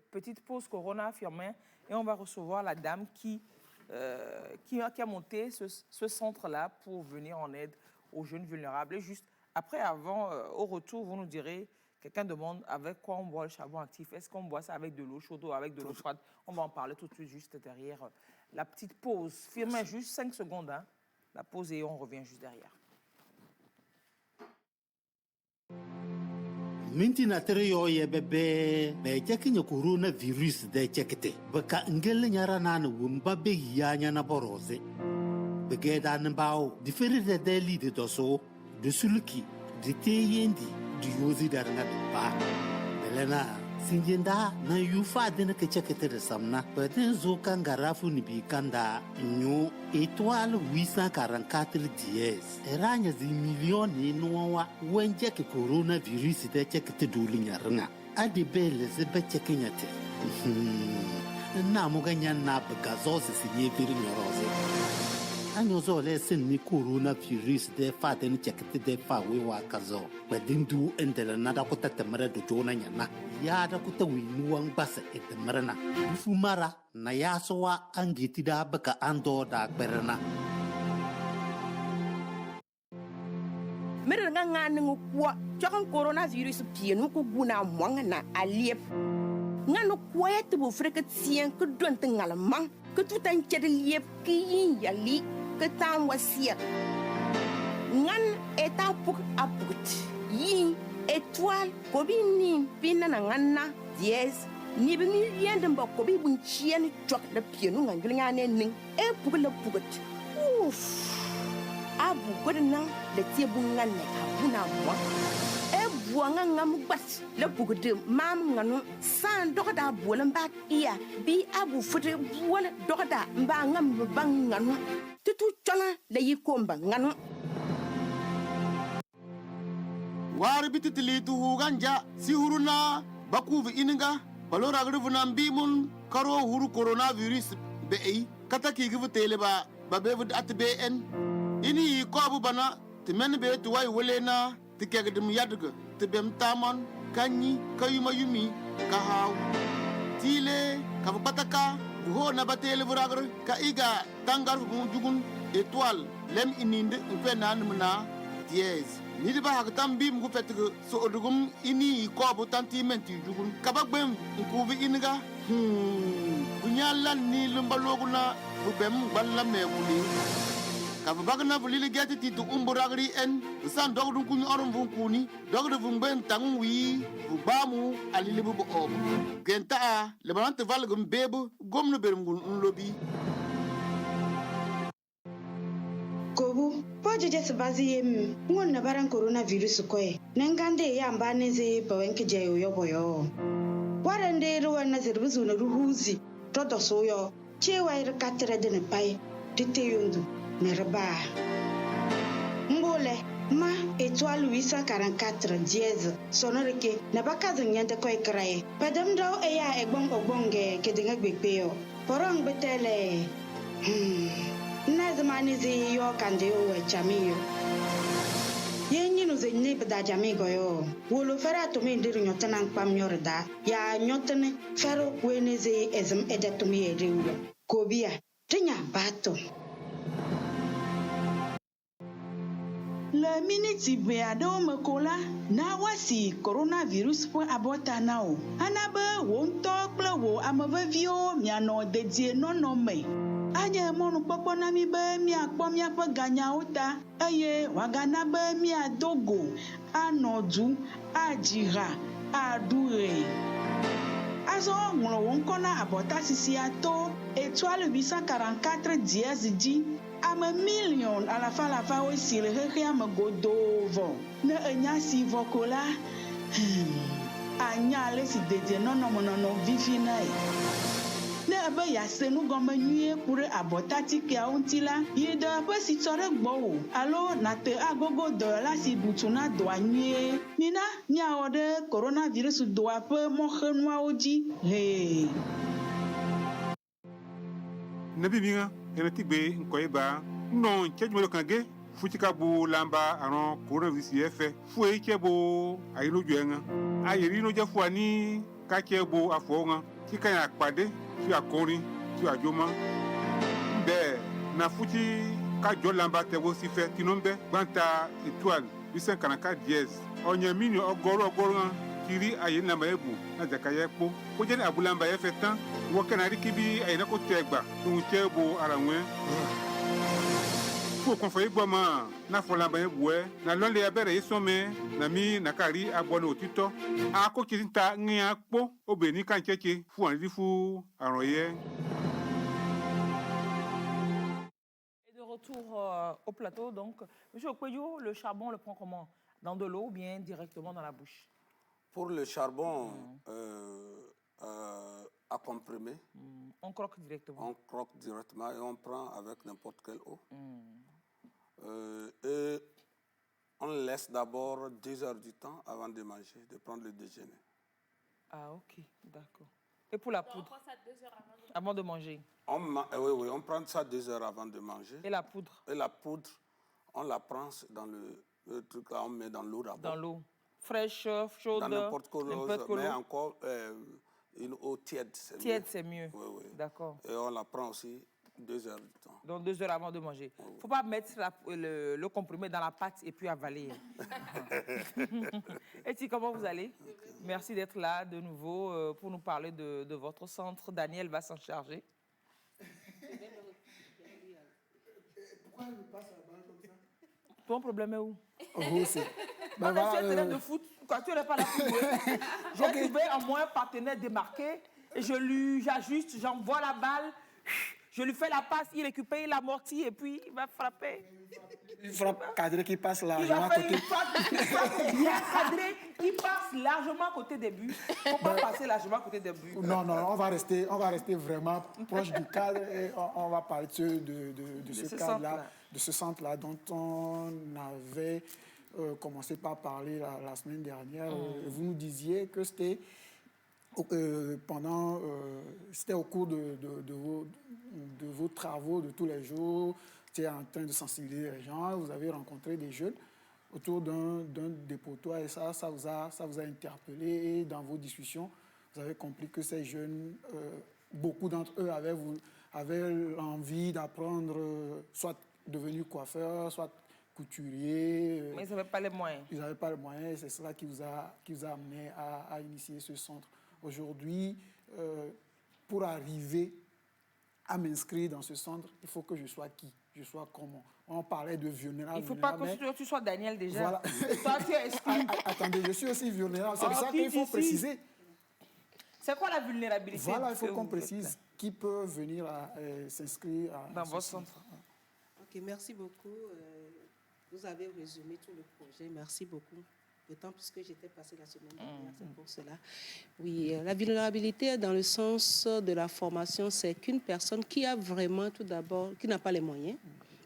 petite pause Corona, Firmin, et on va recevoir la dame qui a monté ce centre-là pour venir en aide aux jeunes vulnérables. Et juste après, au retour, vous nous direz, quelqu'un demande avec quoi on boit le charbon actif. Est-ce qu'on boit ça avec de l'eau chaude ou avec de l'eau froide? On va en parler tout de suite, juste derrière la petite pause. Firmin, juste 5 secondes, hein, la pause et on revient juste derrière. mintina tere yo ye bebe be jakinya coronavirus de chekete baka ngel nyara nan wumba be yanya na borose bege dan bawo diferi de lide doso de sulki de teyendi du yozi darna ba belena sinjenda na yufa de na chekete de samna peden zo kangarafu ni bi kanda nyu étoile 844 dièse eranya zi million ni noa wenje ke coronavirus de chekete dulinya ranga adi bele ze be chekenyate na mo ganya na bagazo se sinye vir nyoroze anyozo le sen ni coronavirus de fa de chekete de fa we wa kazo bedindu endela na da kota temere do jona nyana ya da kota wi nuwan basa edemere na fumara na yasowa angiti da baka ando da berna mere nga ngu kwa chakon coronavirus pienu ku guna mwanga na aliep nga no kwa te bu freke tien ku don te ngalamang ku tutan chede liep ki yin yali ke tan wasia ngan eta puk aput yin étoile kobini pina na ngana dièse ni bi million de mbako bi bun chien chok de pienu nga ngulnya ne ning e puk le pugut ouf abu godna le tie bu ngan ne ka buna mo e buanga ngam bas le pugut mam nganu san dokda bolan ba iya bi abu fude wala dokda mba ngam bang nganu tutu chona le yikomba nganu war bititili tu ganja si huruna bakuv ininga balora gruvuna mbimun karo huru coronavirus be kata ki givu tele ba be at bn ini ko abu bana timen be tu way welena tikegdum yadga tibem taman kanyi kayuma yumi kahaw tile ka pataka ho na batele vuragar ka iga tangar jugun étoile lem ininde fenan mna dièse ni di ba haktam bi mu fetgu so odugum ini ko bu tantimenti jugun kabagbem ku bi inga bunyalan ni lumbaloguna bu bem balla mewuli kabagna bulili gati ti tu umburagri en san dogdun kun orum fun kuni dogdu fun ben tangun wi bu bamu alili bu ob genta le balante valgum bebu gomno bermgun lobi Kobu, poje jes bazi yem, ngon na baran coronavirus koe. Nengande ya mbane ze pawenke jayo yoboyo. Warende ruwa na zirbuzu na ruhuzi, todo soyo, chewa irkatira dene pai, tite yundu, nerba. Mbole, ma étoile 844 dièse, sonoreke, na bakazo nyante koe krae. Padam daw eya egbong ogbonge kedinga gbekpeyo. Porong betele. Na zamani zi yo kande yo we chami yo. Yenyi no ze ne bada jami go yo. Wolo fera to me ndiru nyotana nkpam nyorda. Ya nyotane fero wene ze ezem eda to me edewulo. Kobia tinya bato. Le minute be ado mekola na wasi coronavirus po abota na o. Anabe wo nto kple wo amevevio miano dedie nono me. Anye monu popo na mi be mi akpo mi ape ganya ota. Eye wagana be mi adogo anodu ajira adure. Azo nglo wonkona abota sisi ato étoile 844 dièse dit ame million à la fa aussi le hehe ame godovo ne enya si vokola anya le si dedie nono vivina ne abe ya senu gome nuye pour abota tiki a untila yede abe si tore gbo alo na te agogo de la si butuna douanier nina nya ode coronavirus do ape mo khenwa oji hey nabi minga ena tigbe nkoyeba non chejmo kange futika bu lamba aron coronavirus yefe fu e chebo ayino juenga ayeri no jafu ani ka chebo afonga tika ya pade ti akori ti ajoma be na futi ka jo lamba tebo sife tinombe gbanta étoile 844 dièse onye mini ogoro kiri aye lamba ebu na zakaya po ko je abulamba yefe tan wo kana rikibi ayina ko tegba tun chebo aranwe fo konfoye gboma na fo lamba ebu na lonle abere isome na mi na kari abono otito ako kitinta ngia po obeni kan cheche fu anri fu aroye. De retour au plateau, donc, Monsieur Okweyo, le charbon, on le prend comment? Dans de l'eau ou bien directement dans la bouche? Pour le charbon à comprimer, on croque directement. On croque directement et on prend avec n'importe quelle eau. Et on laisse d'abord 2 heures du temps avant de manger, de prendre le déjeuner. Ah, ok, d'accord. Et pour la poudre? On prend ça 2 heures avant de manger. Oui, on prend ça 2 heures avant de manger. Et la poudre? Et la poudre, on la prend dans le truc là, on met dans l'eau d'abord. Dans l'eau fraîche, chaude? Dans n'importe quelle eau, mais encore une eau tiède, c'est mieux. Tiède, c'est mieux. Oui. D'accord. Et on la prend aussi 2 heures du temps. Donc 2 heures avant de manger. Il ne faut pas mettre le comprimé dans la pâte et puis avaler. Et comment vous allez? Okay. Merci d'être là de nouveau pour nous parler de votre centre. Daniel va s'en charger. Pourquoi elle me passe la balle comme ça? Ton problème est où? C'est... Quand je suis un terrain de foot, quand tu n'es pas là pour jouer, j'ai trouvé en moi un partenaire démarqué et j'ajuste, j'envoie la balle, je lui fais la passe, il récupère, il amortit et puis il va frapper. Il frappe cadré qui passe largement à côté. Il frappe bien cadré, il passe largement à côté des buts. Il ne faut pas passer largement à côté des buts. Non, on va rester vraiment proche du cadre et on va parler de ce cadre-là, de ce centre-là dont on avait commencé par parler la semaine dernière. Vous nous disiez que c'était c'était au cours de vos travaux de tous les jours, tu es en train de sensibiliser les gens, vous avez rencontré des jeunes autour d'un dépotoir et ça vous a interpellé et dans vos discussions, vous avez compris que ces jeunes, beaucoup d'entre eux avaient l'envie d'apprendre, soit devenir coiffeur, soit couturier. Mais ils n'avaient pas les moyens. Ils n'avaient pas les moyens et c'est cela qui vous a amené à initier ce centre. Aujourd'hui, pour arriver à m'inscrire dans ce centre, il faut que je sois qui? Je sois comment? On parlait de vulnérable. Il ne faut pas que tu sois Daniel déjà. Voilà. Toi, tu es exclu. Attendez, je suis aussi vulnérable. C'est ça qu'il faut préciser. C'est quoi la vulnérabilité? Voilà, il faut qu'on précise qui peut venir s'inscrire dans votre centre. Ok, merci beaucoup. Vous avez résumé tout le projet. Merci beaucoup. D'autant plus que j'étais passée la semaine dernière, c'est pour cela. Oui, la vulnérabilité dans le sens de la formation, c'est qu'une personne qui a vraiment, tout d'abord, qui n'a pas les moyens,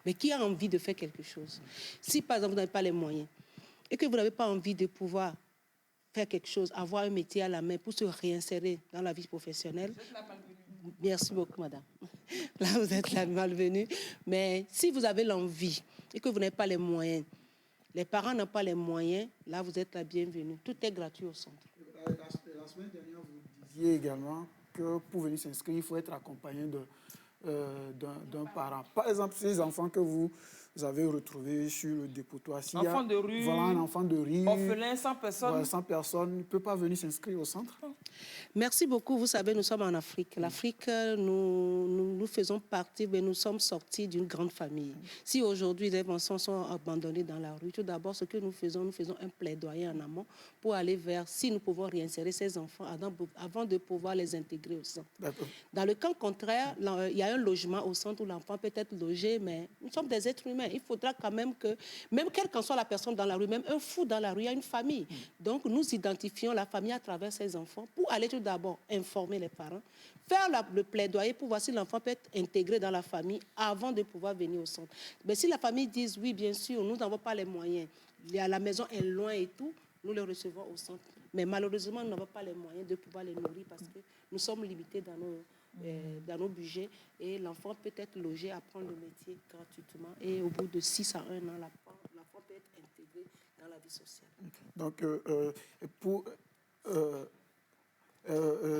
mais qui a envie de faire quelque chose. Si, par exemple, vous n'avez pas les moyens et que vous n'avez pas envie de pouvoir faire quelque chose, avoir un métier à la main pour se réinsérer dans la vie professionnelle, Merci beaucoup, madame. Là, vous êtes la malvenue. Mais si vous avez l'envie et que vous n'avez pas les moyens, les parents n'ont pas les moyens, là, vous êtes la bienvenue. Tout est gratuit au centre. La semaine dernière, vous disiez également que pour venir s'inscrire, il faut être accompagné d'un parent. Par exemple, ces enfants que vous avez retrouvés sur le dépotoir, enfant de rue, voilà un enfant de rue, orphelin, 100 personnes. Voilà, 100 personnes, ne peut pas venir s'inscrire au centre. Merci beaucoup. Vous savez, nous sommes en Afrique. L'Afrique, nous faisons partie, mais nous sommes sortis d'une grande famille. Si aujourd'hui les enfants sont abandonnés dans la rue, tout d'abord, ce que nous faisons un plaidoyer en amont pour aller vers si nous pouvons réinsérer ces enfants avant de pouvoir les intégrer au centre. Dans le cas contraire, il y a un logement au centre où l'enfant peut être logé, mais nous sommes des êtres humains. Il faudra quand même que, même quelle qu'en soit la personne dans la rue, même un fou dans la rue, il y a une famille. Donc, nous identifions la famille à travers ces enfants pour aller tout d'abord informer les parents, faire le plaidoyer pour voir si l'enfant peut être intégré dans la famille avant de pouvoir venir au centre. Mais si la famille dit oui, bien sûr, nous n'avons pas les moyens, la maison est loin et tout, nous les recevons au centre. Mais malheureusement, nous n'avons pas les moyens de pouvoir les nourrir parce que nous sommes limités dans nos budgets et l'enfant peut être logé, apprendre le métier gratuitement et au bout de 6 à 1 an, l'enfant peut être intégré dans la vie sociale. Donc, pour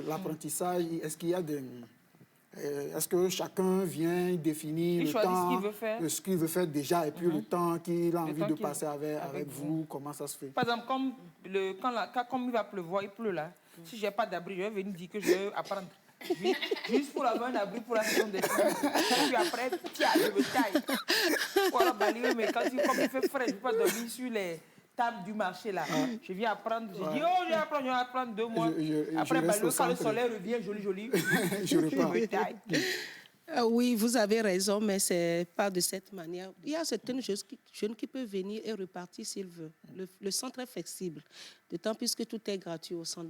l'apprentissage, est-ce qu'il y a est-ce que chacun vient définir le temps, ce qu'il veut faire déjà, et puis le temps qu'il a envie de passer avec vous, comment ça se fait? Par exemple, comme il va pleuvoir, il pleut là. Si je n'ai pas d'abri, je vais venir dire que je vais apprendre. Juste pour avoir un abri pour la saison des filles. Et puis après, tiens, je me taille. Voilà, balayer, mais comme il fait frais, je ne peux pas dormir sur les tables du marché là. Je viens apprendre, je dis, oh, je vais apprendre 2 mois. Après, quand le soleil revient, joli, je me taille. Oui, vous avez raison, mais ce n'est pas de cette manière. Il y a certaines jeunes qui peuvent venir et repartir s'ils veulent. Le centre est flexible, d'autant plus que tout est gratuit au centre.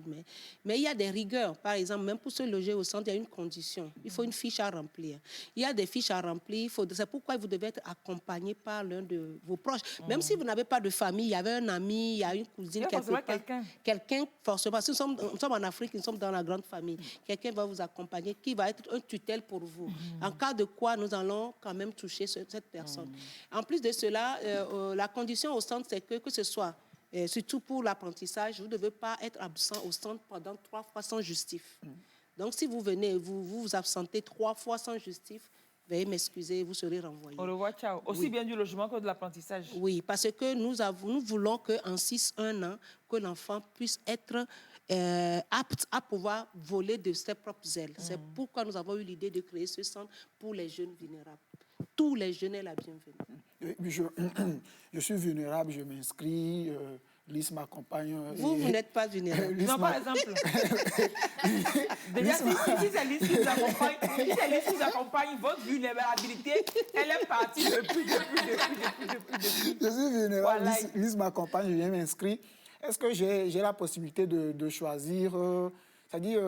Mais il y a des rigueurs. Par exemple, même pour se loger au centre, il y a une condition. Il faut une fiche à remplir. Il y a des fiches à remplir. C'est pourquoi vous devez être accompagné par l'un de vos proches. Même si vous n'avez pas de famille, il y avait un ami, il y a une cousine, quelqu'un forcément. Si nous sommes en Afrique, nous sommes dans la grande famille. Quelqu'un va vous accompagner, qui va être un tutelle pour vous. En cas de quoi, nous allons quand même toucher cette personne. En plus de cela, la condition au centre, c'est que ce soit, surtout pour l'apprentissage, vous ne devez pas être absent au centre pendant 3 fois sans justif. Donc, si vous venez, vous absentez 3 fois sans justif, veuillez m'excuser, vous serez renvoyé. Au revoir, ciao. Aussi bien du logement que de l'apprentissage. Oui, parce que nous voulons qu'en 6-1 an, que l'enfant puisse être apte à pouvoir voler de ses propres ailes. C'est pourquoi nous avons eu l'idée de créer ce centre pour les jeunes vulnérables. Tous les jeunes sont la bienvenue. Je suis vulnérable, je m'inscris, Lys m'accompagne. Vous n'êtes pas vulnérable. Non, par exemple. Déjà, si c'est Lys qui vous accompagne, votre vulnérabilité, elle est partie depuis. Je suis vulnérable, voilà. Lys m'accompagne, je viens m'inscrire. Est-ce que j'ai la possibilité de choisir, c'est-à-dire,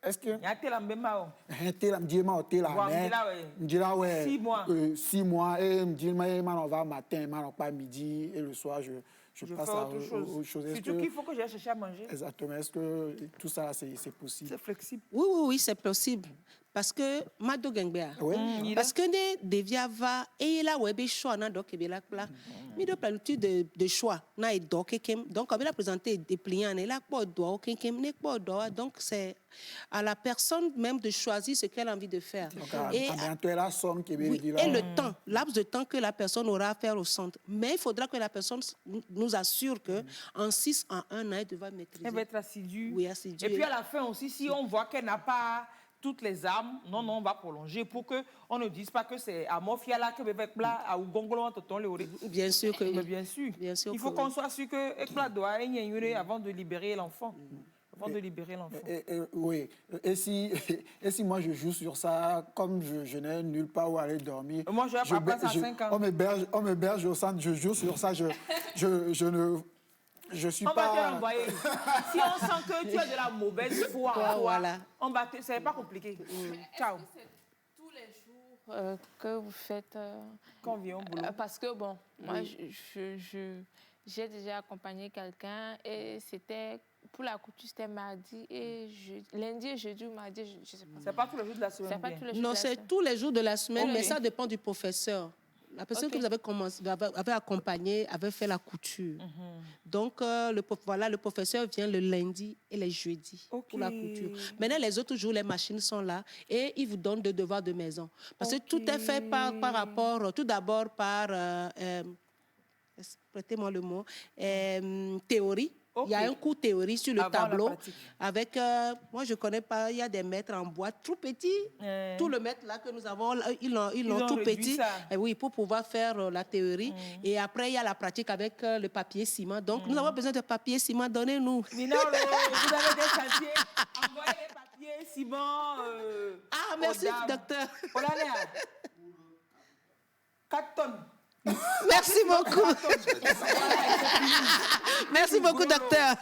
est-ce que... Il y a un tel ouais. 6 mois. 6 mois, et me dit, on va matin, on va midi, et le soir, je passe à autre chose. Surtout qu'il faut que j'aille chercher à manger. Exactement. Est-ce que tout ça, c'est possible? C'est flexible. Oui, c'est possible. Parce que Mado Gengbea, parce que des viava et là où est choix na donc et là mais de plénitude de choix na et donc on a présenté des pliants et là pas doit donc c'est à la personne même de choisir ce qu'elle a envie de faire. Et le temps, laps de temps que la personne aura à faire au centre. Mais il faudra que la personne nous assure que en 6 à 1 an, elle devra maîtriser. Elle va être assidue. Oui, assidue. Et puis à la fin aussi, si on voit qu'elle n'a pas toutes les armes, non, on va prolonger pour qu'on ne dise pas que c'est à Mofiala que Bebekbla, à Ougongolo, bien sûr que mais bien sûr. Il faut qu'on soit sûr que Ekbla doit y avant de libérer l'enfant. Oui. Et si moi je joue sur ça, comme je n'ai nulle part où aller dormir. Moi, je vais pas passer à 5 ans. On m'héberge au centre, je joue sur ça, je suis on va te renvoyer. Si on sent que tu as de la mauvaise foi, voilà. C'est pas compliqué. Ciao. C'est tous les jours que vous faites. Quand on vient au boulot. Parce que bon, moi, j'ai déjà accompagné quelqu'un et c'était... Pour la couture, c'était mardi et lundi et jeudi ou mardi, je ne sais pas. C'est pas tous les jours de la semaine? Non, c'est tous les jours de la semaine, mais ça dépend du professeur. La personne que vous avez commencé, avait accompagné, avait fait la couture. Donc, le professeur vient le lundi et les jeudis pour la couture. Maintenant, les autres jours, les machines sont là et il vous donne des devoirs de maison. Parce que tout est fait par rapport, tout d'abord par, prêtez-moi le mot, théorie. Il y a un cours théorie sur le tableau avec, moi je ne connais pas, il y a des mètres en bois tout petits. Tout le mètre là que nous avons, ils l'ont tout petit. Et oui, pour pouvoir faire la théorie. Et après, il y a la pratique avec le papier ciment. Donc, nous avons besoin de papier ciment, donnez-nous. Mais non, vous avez des chantiers, envoyez les papiers ciment. Ah, merci, docteur. 4 tonnes. Merci beaucoup. Merci beaucoup, docteur.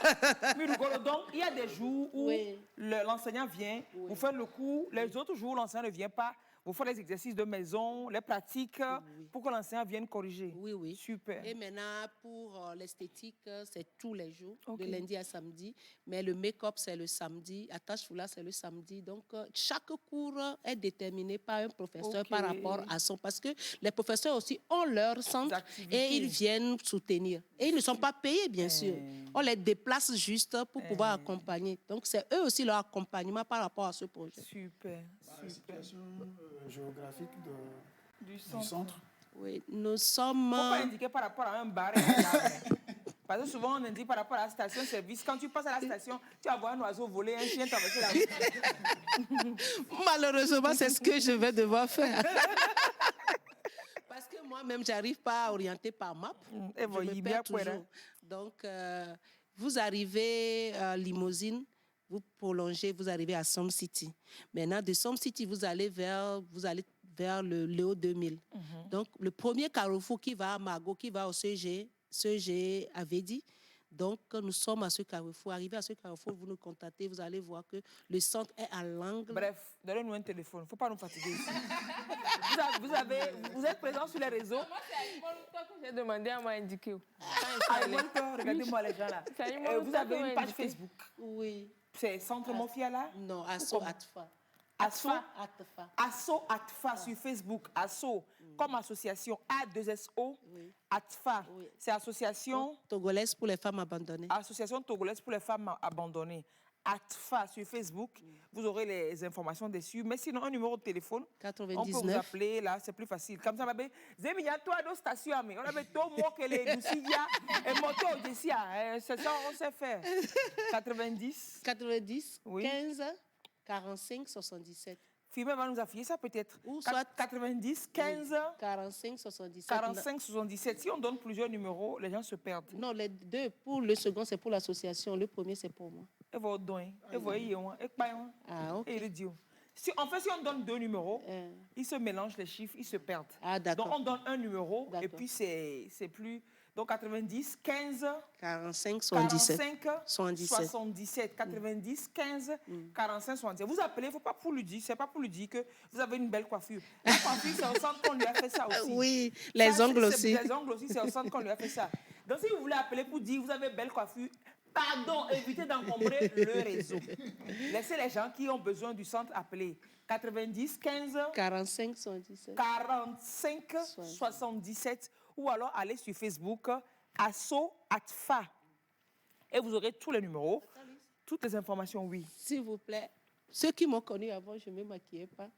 Donc, il y a des jours où l'enseignant vient, vous faites le cours, les autres jours, l'enseignant ne vient pas. Vous faites les exercices de maison, les pratiques, pour que l'enseignant vienne corriger. Oui. Super. Et maintenant, pour l'esthétique, c'est tous les jours, de lundi à samedi. Mais le make-up, c'est le samedi. Attache foulard, c'est le samedi. Donc, chaque cours est déterminé par un professeur par rapport à son... Parce que les professeurs aussi ont leur centre et ils viennent soutenir. Et ils ne sont pas payés, bien sûr. On les déplace juste pour pouvoir accompagner. Donc, c'est eux aussi leur accompagnement par rapport à ce projet. Super. La situation géographique du centre. Oui, nous sommes... Il ne faut pas indiquer par rapport à un bar. Parce que souvent, on indique par rapport à la station-service. Quand tu passes à la station, tu vas voir un oiseau voler, un chien traverser la route. Malheureusement, c'est ce que je vais devoir faire. Parce que moi-même, je n'arrive pas à orienter par map. Je me perds toujours. Donc, vous arrivez à Limousine, vous prolongez, vous arrivez à Somme City. Maintenant, de Somme City, vous allez vers le Léo 2000. Donc, le premier carrefour qui va à Margot, qui va au CG avait dit. Donc, nous sommes à ce carrefour. Arrivé à ce carrefour, vous nous contactez, vous allez voir que le centre est à l'angle. Bref, donnez-nous un téléphone. Il ne faut pas nous fatiguer ici. Vous êtes présent sur les réseaux. Moi, c'est à que j'ai demandé à m'indiquer. Regardez-moi les gens là. Vous avez une page Facebook. Oui. C'est Centre Mofiala? Non, Asso Atfa. Asso Atfa sur Facebook. Asso comme association A2SO. Atfa, c'est association togolaise pour les femmes abandonnées. Association togolaise pour les femmes abandonnées. Atfa sur Facebook. Vous aurez les informations dessus. Mais sinon, un numéro de téléphone, 99. on peut vous appeler là, c'est plus facile. Comme ça, on va dire, toi, deux stations, on avait tout moi que les Lucia et moto d'ici. C'est ça, on sait faire. 90. 15 45 77. Filmer va nous afficher ça peut-être. Ou soit 90 15 45 77. 45 77. Si on donne plusieurs numéros, les gens se perdent. Non, les deux. Pour le second, c'est pour l'association. Le premier, c'est pour moi. Et vous donnez. Et vous voyez, si on donne deux numéros, ils se mélangent les chiffres, ils se perdent. Donc on donne un numéro et puis c'est plus. Donc 90 15 45 77. 77 90 15 45 77. Vous appelez, il ne faut pas pour lui dire, c'est pas pour lui dire que vous avez une belle coiffure. La coiffure, c'est au centre qu'on lui a fait ça aussi. Oui, les ongles aussi. Les ongles aussi, c'est au centre qu'on lui a fait ça. Donc si vous voulez appeler pour dire vous avez une belle coiffure, pardon, évitez d'encombrer le réseau. Laissez les gens qui ont besoin du centre appeler. 90 15 45 77. 45 77. Ou alors allez sur Facebook, Asso Atfa. Et vous aurez tous les numéros, toutes les informations, oui. S'il vous plaît, ceux qui m'ont connu avant, je ne me maquillais pas.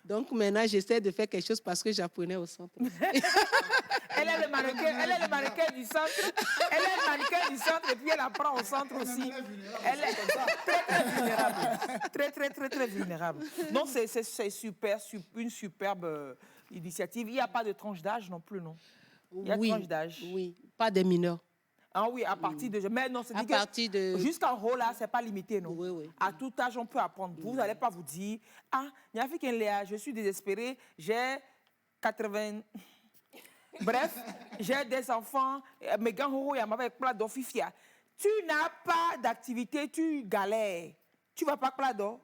Donc maintenant, j'essaie de faire quelque chose parce que j'apprenais au centre. Elle est le mannequin du centre. Elle est le mannequin du centre et puis elle apprend au centre aussi. Elle est très vulnérable. Très vulnérable. Donc c'est super, une superbe initiative. Il n'y a pas de tranche d'âge non plus, non? Il y a tranche d'âge. Oui, pas des mineurs. Ah oui, à partir de... Mais non, c'est dit que jusqu'en haut, là, ce n'est pas limité, non? Oui. À tout âge, on peut apprendre. Vous n'allez pas vous dire, je suis désespérée, j'ai 80... Bref, j'ai des enfants, mes gars, tu n'as pas d'activité, tu galères. Tu ne vas pas plado.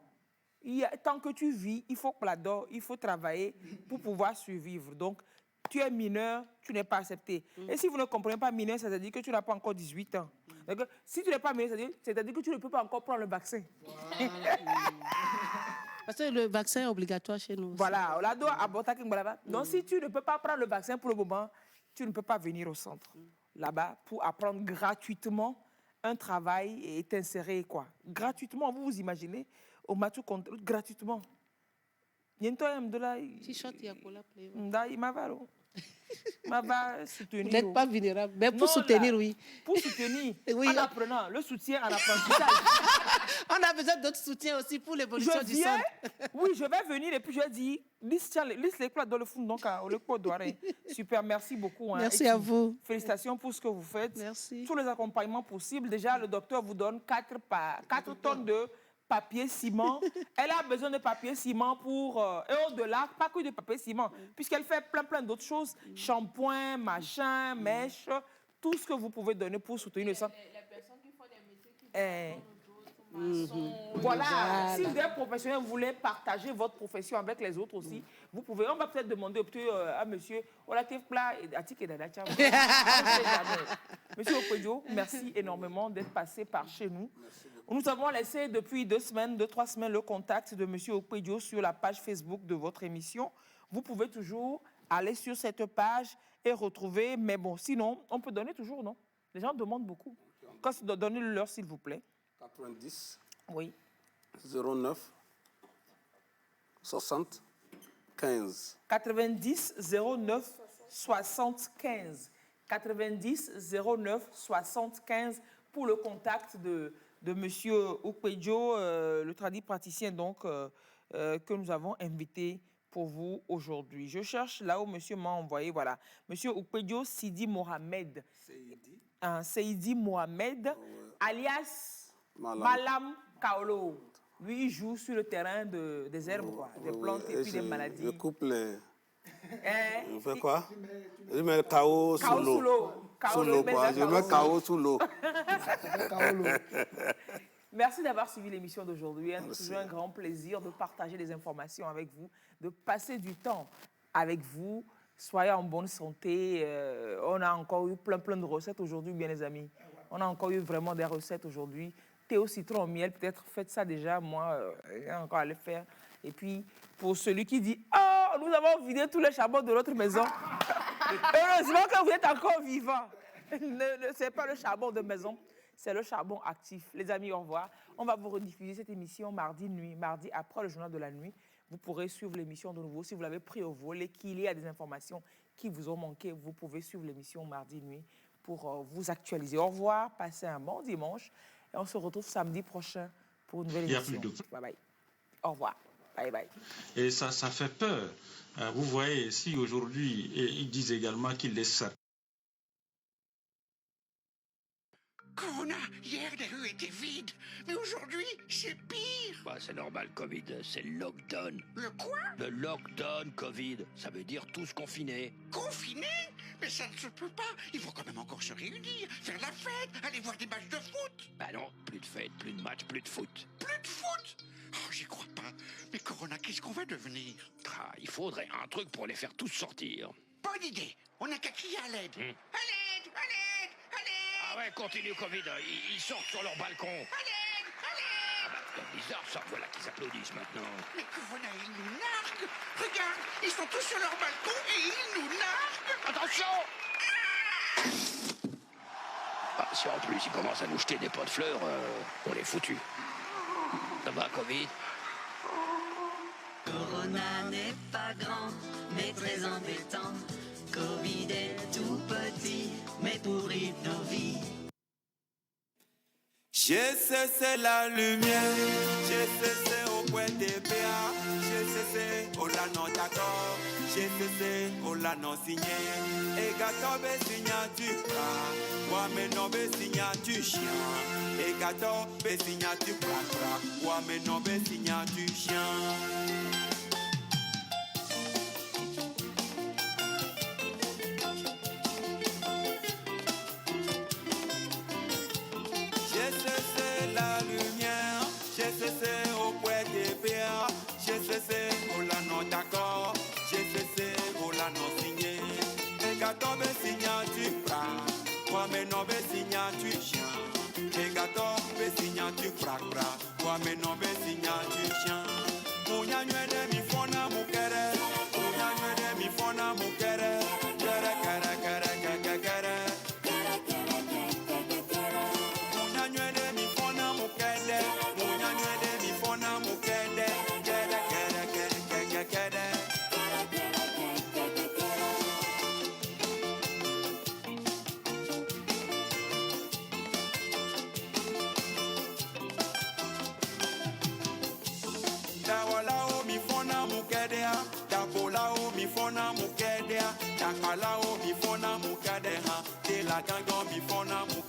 Tant que tu vis, il faut plado, il faut travailler pour pouvoir survivre. Donc, tu es mineur, tu n'es pas accepté. Et si vous ne comprenez pas mineur, ça veut dire que tu n'as pas encore 18 ans. Donc, si tu n'es pas mineur, c'est-à-dire que tu ne peux pas encore prendre le vaccin. Parce que le vaccin est obligatoire chez nous. Voilà. Donc, si tu ne peux pas prendre le vaccin pour le moment, tu ne peux pas venir au centre là-bas pour apprendre gratuitement un travail et t'insérer quoi. Gratuitement, vous vous imaginez, au Matu gratuitement. Si shot, il y a quoi là? Soutenir. Vous n'êtes pas vulnérable, mais pour soutenir, oui. Pour soutenir, oui, en apprenant, le soutien en apprentissage. On a besoin d'autres soutiens aussi pour l'évolution du centre. Oui, je vais venir et puis je dis, liste les plats dans le fond, donc le pot doiré. Super, merci beaucoup. Merci à vous. Félicitations pour ce que vous faites. Merci. Tous les accompagnements possibles. Déjà, le docteur vous donne 4 tonnes de papier ciment. Elle a besoin de papier ciment pour... et au-delà, pas que de papier ciment, puisqu'elle fait plein d'autres choses. Shampoing, machin, mèche, tout ce que vous pouvez donner pour soutenir le centre. Les personnes qui font des métiers qui voilà, si des professionnels voulaient partager votre profession avec les autres aussi, vous pouvez, on va peut-être demander à monsieur Olatif Pla et Atik et Dadacha. Monsieur Okwedio, merci énormément d'être passé par chez nous. Nous avons laissé depuis 2-3 semaines, le contact de monsieur Okwedio sur la page Facebook de votre émission. Vous pouvez toujours aller sur cette page et retrouver, mais bon, sinon, on peut donner toujours, non? Les gens demandent beaucoup. Donnez-le-leur, s'il vous plaît. 90 oui. 09 60 15. 90 09 75. 90 09 75 pour le contact de monsieur Okwedio, le tradipraticien donc, que nous avons invité pour vous aujourd'hui. Je cherche là où monsieur m'a envoyé, voilà. Monsieur Okwedio Sidi Mohamed. Sidi Mohamed, alias Malam Kaolo. Lui, il joue sur le terrain des herbes, quoi, des plantes et puis des maladies. Je coupe les... On fait quoi? Je mets le KO sous l'eau. Sous l'eau, quoi. Je mets KO sous l'eau. Merci d'avoir suivi l'émission d'aujourd'hui. C'est toujours un grand plaisir de partager des informations avec vous, de passer du temps avec vous. Soyez en bonne santé. On a encore eu plein de recettes aujourd'hui, bien les amis. On a encore eu vraiment des recettes aujourd'hui. Thé au citron au miel, peut-être faites ça déjà. Moi, j'ai encore à le faire. Et puis, pour celui qui dit « Oh, nous avons vidé tous les charbons de notre maison. » Heureusement que vous êtes encore vivant. Ce n'est pas le charbon de maison, c'est le charbon actif. Les amis, au revoir. On va vous rediffuser cette émission mardi nuit, mardi après le journal de la nuit. Vous pourrez suivre l'émission de nouveau. Si vous l'avez pris au vol et qu'il y a des informations qui vous ont manqué, vous pouvez suivre l'émission mardi nuit pour vous actualiser. Au revoir, passez un bon dimanche. Et on se retrouve samedi prochain pour une nouvelle émission. Bye bye. Au revoir. Bye bye. Et ça fait peur. Vous voyez, si aujourd'hui, ils disent également qu'ils les savent. Corona, hier les rues étaient vides, mais aujourd'hui c'est pire. Bah c'est normal, Covid, c'est le lockdown. Le quoi? Le lockdown, Covid, ça veut dire tous confinés. Confinés? Mais ça ne se peut pas, il faut quand même encore se réunir, faire la fête, aller voir des matchs de foot. Bah non, plus de fête, plus de match, plus de foot. Plus de foot? Oh, j'y crois pas. Mais Corona, qu'est-ce qu'on va devenir? Ah, il faudrait un truc pour les faire tous sortir. Bonne idée, on n'a qu'à crier à l'aide. À l'aide, à l'aide, à l'aide. Ah ouais, continue, Covid, ils sortent sur leur balcon. À l'aide, à l'aide. Ah bah, c'est bizarre ça, voilà qu'ils applaudissent maintenant. Mais Corona, ils nous narguent. Regarde, ils sont tous sur leur balcon et ils nous narguent. Attention! Ah, si en plus ils commencent à nous jeter des pots de fleurs, on est foutus. Ça va, Covid? Corona n'est pas grand, mais très embêtant. Covid est tout petit, mais pourrit nos vies. GCC la lumière, GCC au point de PA, GCC au la non d'accord, GCC au la non signé, et gâteau be signature, moi mais non be signature chien, et gâteau be signature pra, moi mais non be signature chien. GCC la lumière, GCC au point de PA, GCC au la non d'accord, GCC au la non signé. no be signa tu chien. Et gâteau be signa tu crac crac. Wa me no be signa tu chien. Munya nyede mi fona mukere. Munya nyede mi fona mukere. Kere kere kere kere kere. Munya nyede mi fona mukere. Munya nyede mi fona mukere. Kere kere kere kere kere. Dawala o mi fona mukedea, dabola o mi fona mukedea, dakala o mi fona mukedea, de la gangan mi fona mukedea.